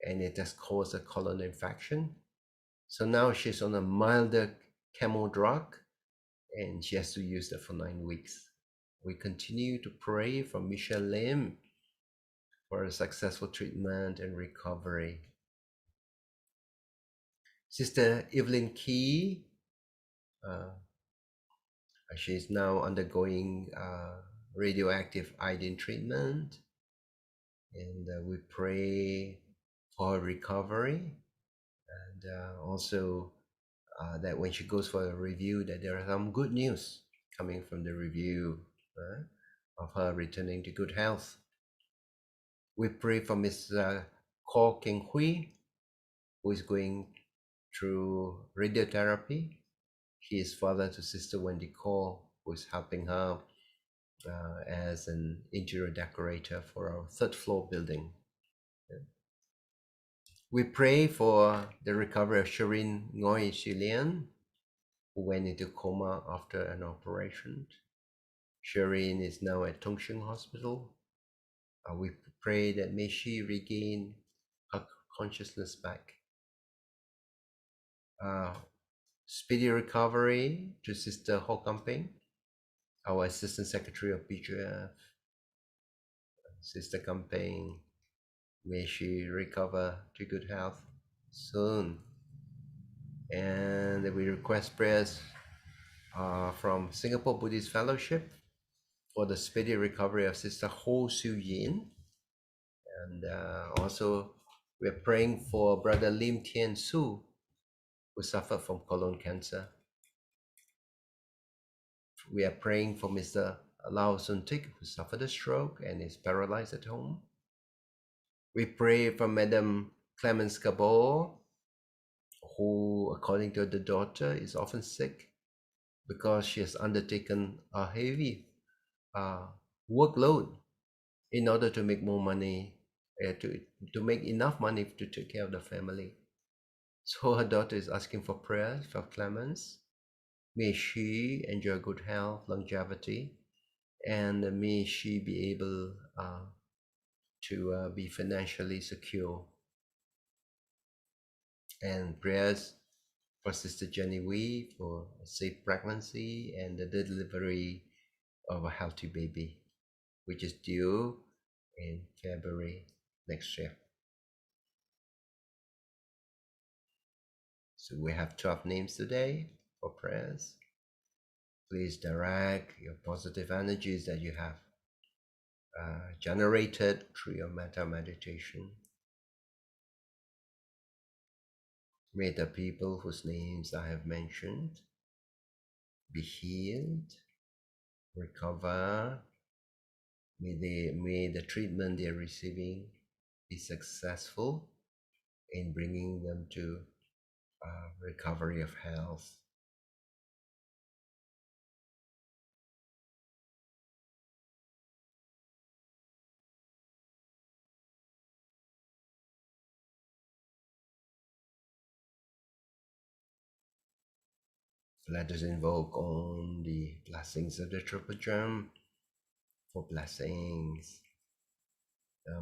and it has caused a colon infection. So now she's on a milder chemo drug, and she has to use that for 9 weeks. We continue to pray for Michelle Lim for a successful treatment and recovery. Sister Evelyn Key, she is now undergoing radioactive iodine treatment, and we pray for her recovery, and also that when she goes for a review, that there are some good news coming from the review of her returning to good health. We pray for Ms. Ko Keng Hui, who is going through radiotherapy. He is father to Sister Wendy Ko, who is helping her as an interior decorator for our third floor building. We pray for the recovery of Shireen Ngoy Shilian, who went into coma after an operation. Shireen is now at Tongsheng Hospital. We pray that may she regain her consciousness back. Speedy recovery to Sister Ho Kamping, our Assistant Secretary of BGF. Sister Kamping, may she recover to good health soon. And we request prayers from Singapore Buddhist Fellowship for the speedy recovery of Sister Ho Su Yin. And also we're praying for Brother Lim Tien Su, who suffered from colon cancer. We are praying for Mr. Lau Sun Tik, who suffered a stroke and is paralyzed at home. We pray for Madam Clemence Cabot, who, according to the daughter, is often sick because she has undertaken a heavy workload in order to make more money, to make enough money to take care of the family. So her daughter is asking for prayers for Clemence. May she enjoy good health, longevity, and may she be able to be financially secure. And prayers for Sister Jenny Wee for a safe pregnancy and the delivery of a healthy baby, which is due in February next year. So we have 12 names today for prayers. Please direct your positive energies that you have generated through your metta meditation. May the people whose names I have mentioned be healed, recover. May the treatment they're receiving be successful in bringing them to recovery of health. Let us invoke on the blessings of the triple gem for blessings.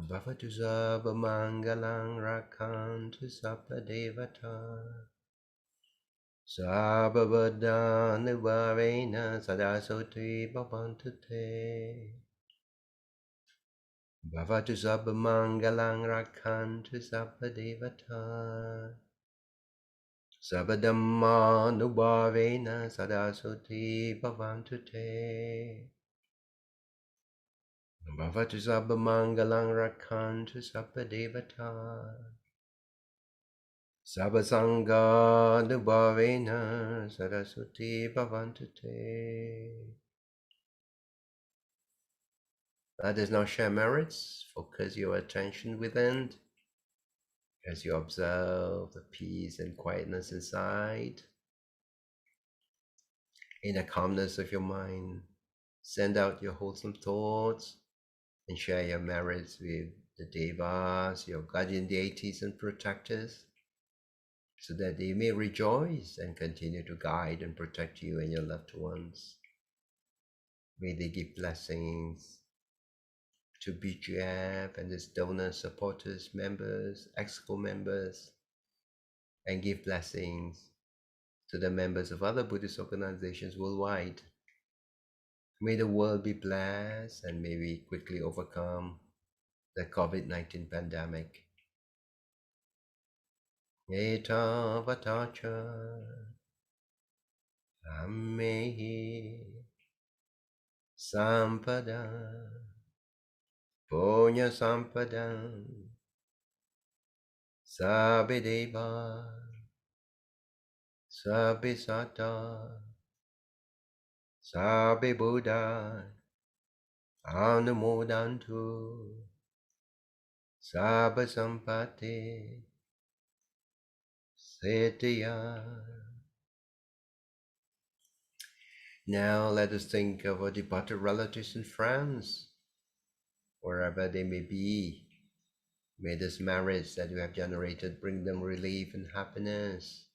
Bhavatu sabba mangalang rakantu sabba devata sabba vadana varena sadasoti bhavantu te. Bhavatu sabba mangalang rakantu sabba devata sabba dhamma nubhavena sadasoti bhavantu te. Bhavatu sabba mangalang rakantu sabba devata sabba sangha nubhavena saraswati bhavantu te. Let us now share merits. Focus your attention within as you observe the peace and quietness inside. In the calmness of your mind, send out your wholesome thoughts and share your merits with the devas, your guardian deities and protectors, so that they may rejoice and continue to guide and protect you and your loved ones. May they give blessings to BGF and its donors, supporters, members, EXCO members, and give blessings to the members of other Buddhist organizations worldwide. May the world be blessed and may we quickly overcome the COVID-19 pandemic. Eta vatacha ammehi sampada punya sampadam sabideva sabisata sabibuddha anumodantu sabasampati setiya. Now let us think of our departed relatives in France, wherever they may be. May this marriage that you have generated bring them relief and happiness.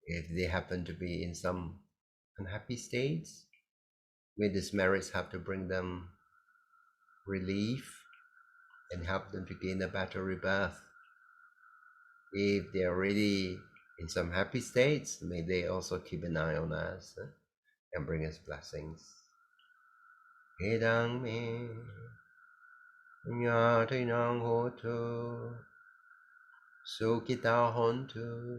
If they happen to be in some unhappy states, may this marriage have to bring them relief and help them to gain a better rebirth. If they are already in some happy states, may they also keep an eye on us and bring us blessings. Edang me nyatinang hotu sukita hontu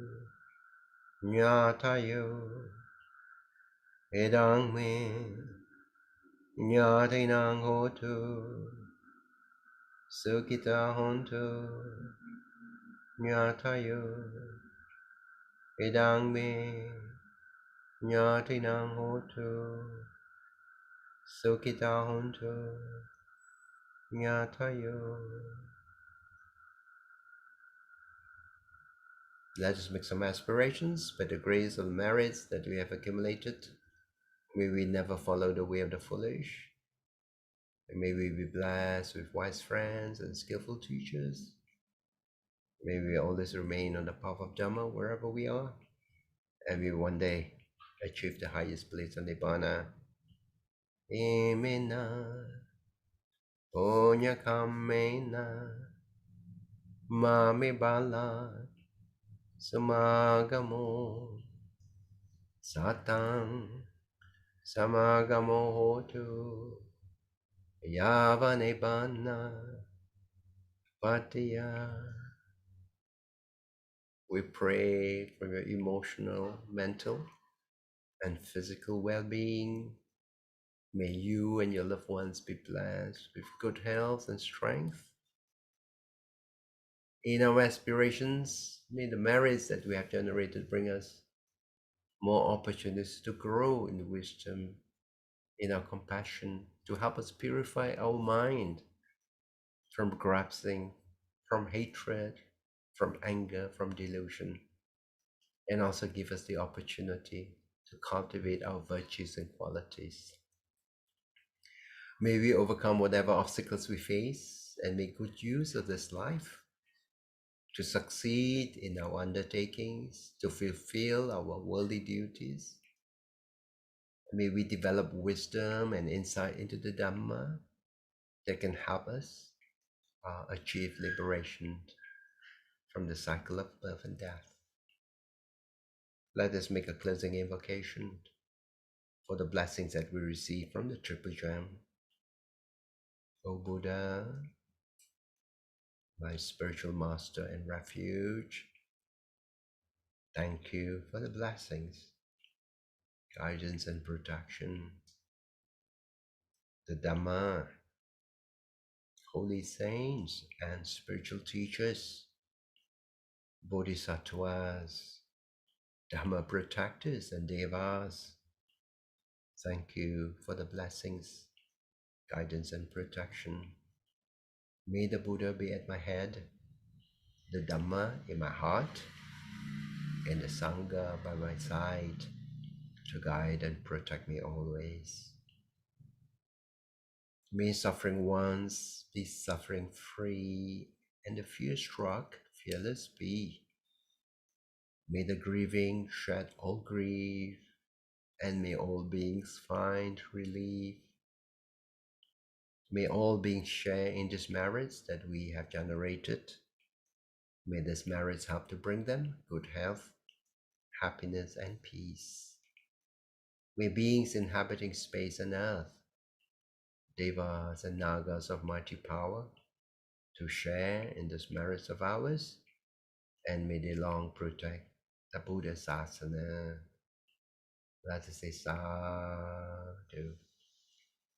nyatayo. Edang me nyatinang hotu sukita hontu nyatayo. Edang me nyatinang hotu sukita hontu nyatayo. Let us make some aspirations by the grace of the merits that we have accumulated. May we never follow the way of the foolish. And may we be blessed with wise friends and skillful teachers. May we always remain on the path of Dhamma wherever we are. And we one day achieve the highest place of Nibbana. Imena Punya Kamena Mami Bala Samagamo Satang Samagamo Hotu Yavanebana Patiya. We pray for your emotional, mental, and physical well-being. May you and your loved ones be blessed with good health and strength. In our aspirations, may the merits that we have generated bring us more opportunities to grow in wisdom, in our compassion, to help us purify our mind from grasping, from hatred, from anger, from delusion, and also give us the opportunity to cultivate our virtues and qualities. May we overcome whatever obstacles we face and make good use of this life to succeed in our undertakings, to fulfill our worldly duties. May we develop wisdom and insight into the Dhamma that can help us achieve liberation from the cycle of birth and death. Let us make a cleansing invocation for the blessings that we receive from the Triple Gem. O Buddha, my spiritual master and refuge, thank you for the blessings, guidance and protection. The Dhamma, holy saints and spiritual teachers, bodhisattvas, Dhamma protectors and devas, thank you for the blessings, guidance and protection. May the Buddha be at my head, the Dhamma in my heart, and the Sangha by my side to guide and protect me always. May suffering ones be suffering free, and the fear-struck fearless be. May the grieving shed all grief, and may all beings find relief. May all beings share in these merits that we have generated. May these merits help to bring them good health, happiness, and peace. May beings inhabiting space and earth, devas and nagas of mighty power, to share in these merits of ours, and may they long protect the Buddha Sasana. Let us say sadhu,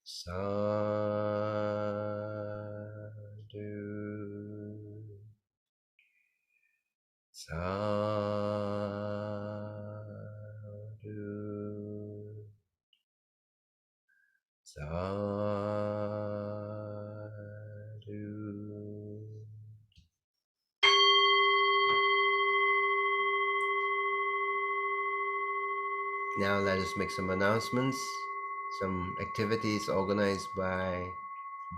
sadhu, sadhu, sadhu. Now let us make some announcements, some activities organized by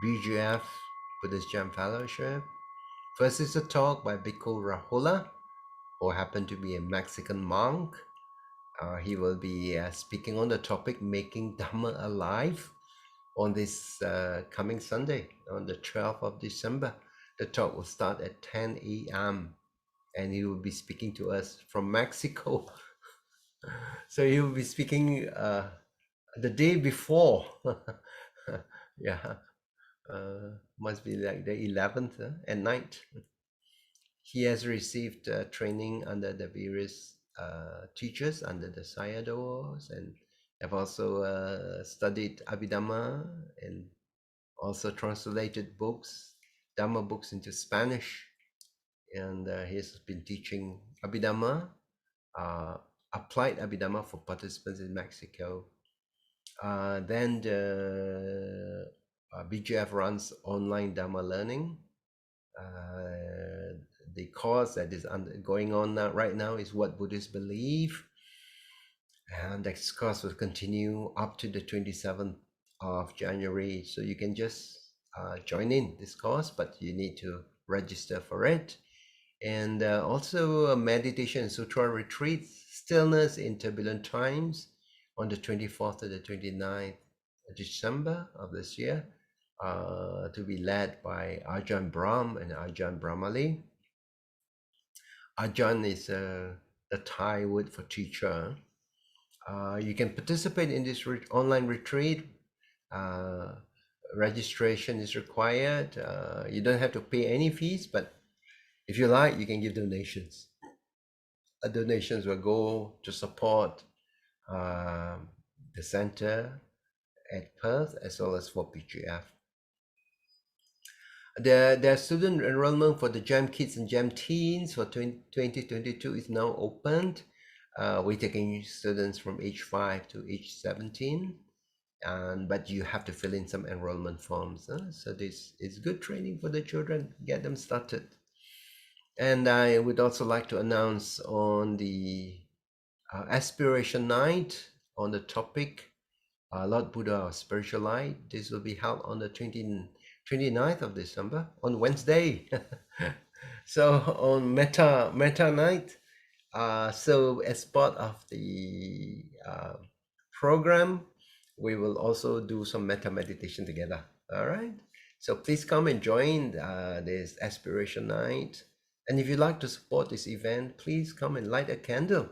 BGF, Buddhist Gem Fellowship. First is a talk by Bhikkhu Rahula, who happened to be a Mexican monk. He will be speaking on the topic Making Dhamma Alive on this coming Sunday, on the 12th of December. The talk will start at 10 a.m. and he will be speaking to us from Mexico. So he will be speaking the day before. Yeah, must be like the 11th and 9th. He has received training under the various teachers, under the Sayadaws, and have also studied Abhidhamma and also translated books, Dhamma books into Spanish. And he has been teaching Abhidhamma, applied Abhidhamma for participants in Mexico. Then the BGF runs online Dhamma learning. The course that is going on right now is What Buddhists Believe. And this course will continue up to the 27th of January. So you can just join in this course, but you need to register for it. And also a meditation and sutra retreat, Stillness in Turbulent Times, on the 24th to the 29th of December of this year, to be led by Ajahn Brahm and Ajahn Brahmali. Ajahn is the Thai word for teacher. You can participate in this online retreat. Registration is required. You don't have to pay any fees, but if you like, you can give donations. Donations will go to support the center at Perth as well as for PGF. The student enrollment for the GEM Kids and GEM Teens for 2022 is now opened. We're taking students from age 5 to age 17, but you have to fill in some enrollment forms. So this is good training for the children, get them started. And I would also like to announce on the Aspiration Night on the topic Lord Buddha of Spiritual Light. This will be held on the 29th of December, on Wednesday. So on Metta night. So as part of the program, we will also do some metta meditation together. All right. So please come and join this Aspiration Night. And if you'd like to support this event, please come and light a candle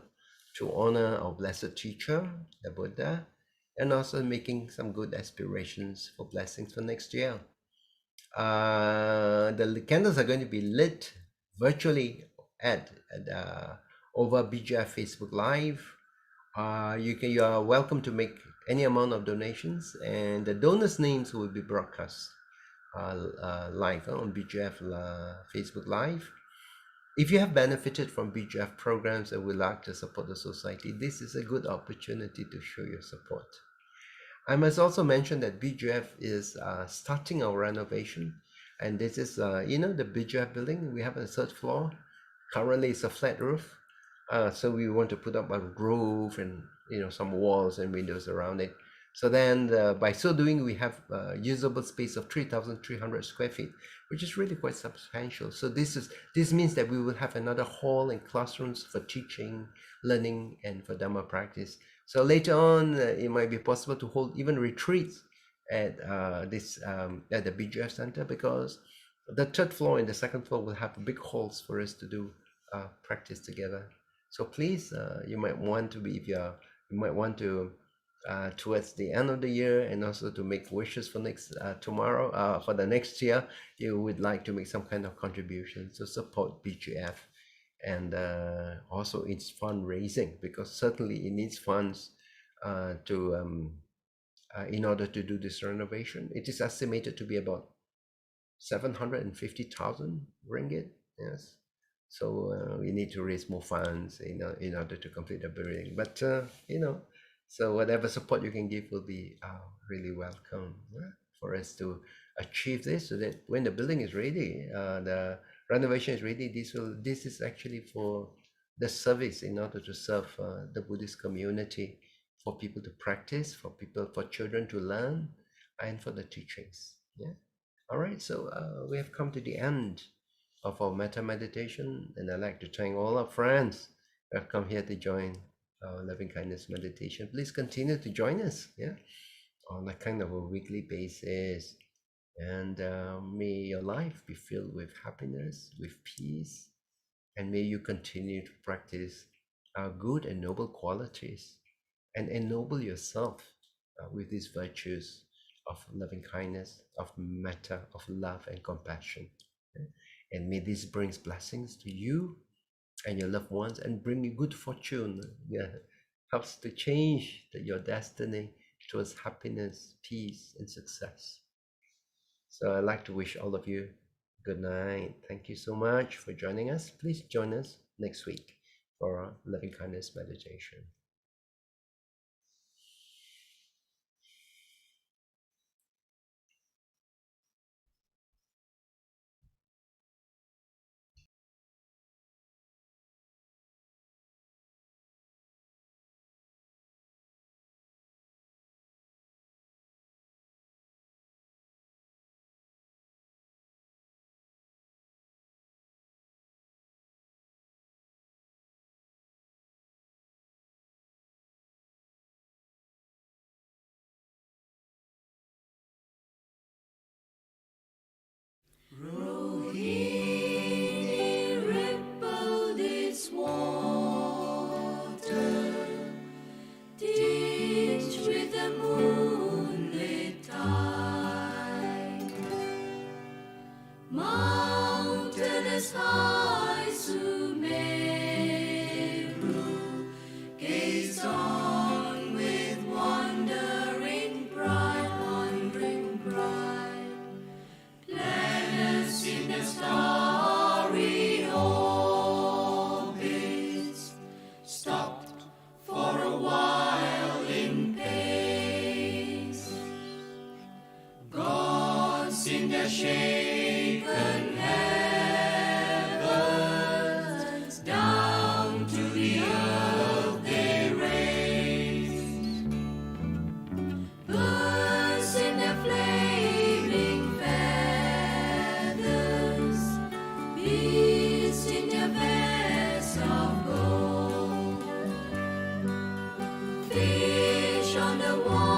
to honor our blessed teacher, the Buddha, and also making some good aspirations for blessings for next year. The candles are going to be lit virtually at over BGF Facebook Live. You are welcome to make any amount of donations, and the donors' names will be broadcast live on BGF Facebook Live. If you have benefited from BGF programs and would like to support the society, this is a good opportunity to show your support. I must also mention that BGF is starting our renovation, and this is the BGF building. We have a third floor. Currently, it's a flat roof, so we want to put up a roof and some walls and windows around it. So then, by so doing, we have a usable space of 3,300 square feet, which is really quite substantial. So this means that we will have another hall and classrooms for teaching, learning, and for Dhamma practice. So later on, it might be possible to hold even retreats at at the BGF Center, because the third floor and the second floor will have big halls for us to do practice together. So please, you might want to towards the end of the year, and also to make wishes for for the next year, you would like to make some kind of contribution to support BGF, and also its fundraising, because certainly it needs funds in order to do this renovation. It is estimated to be about 750,000 ringgit. Yes. So we need to raise more funds in order to complete the building. But so whatever support you can give will be really welcome for us to achieve this, so that when the building is ready, the renovation is ready, this is actually for the service, in order to serve the Buddhist community, for people to practice, for children to learn, and for the teachings. Yeah. All right. So we have come to the end of our metta meditation, and I'd like to thank all our friends who have come here to join our loving kindness meditation. Please continue to join us, on a kind of a weekly basis, and may your life be filled with happiness, with peace, and may you continue to practice good and noble qualities, and ennoble yourself with these virtues of loving kindness, of metta, of love and compassion. And may this brings blessings to you and your loved ones, and bring you good fortune. Helps to change your destiny towards happiness, peace, and success. So I'd like to wish all of you good night. Thank you so much for joining us. Please join us next week for our loving kindness meditation. Rohini rippled its water, tinged with the moonlit tide. Mountain as high Sumeru gazed on with wondering pride, planets in the starry orbits stopped in the shaken heavens, down to the earth they raise. Birds in their flaming feathers, beasts in their vests of gold, fish on the water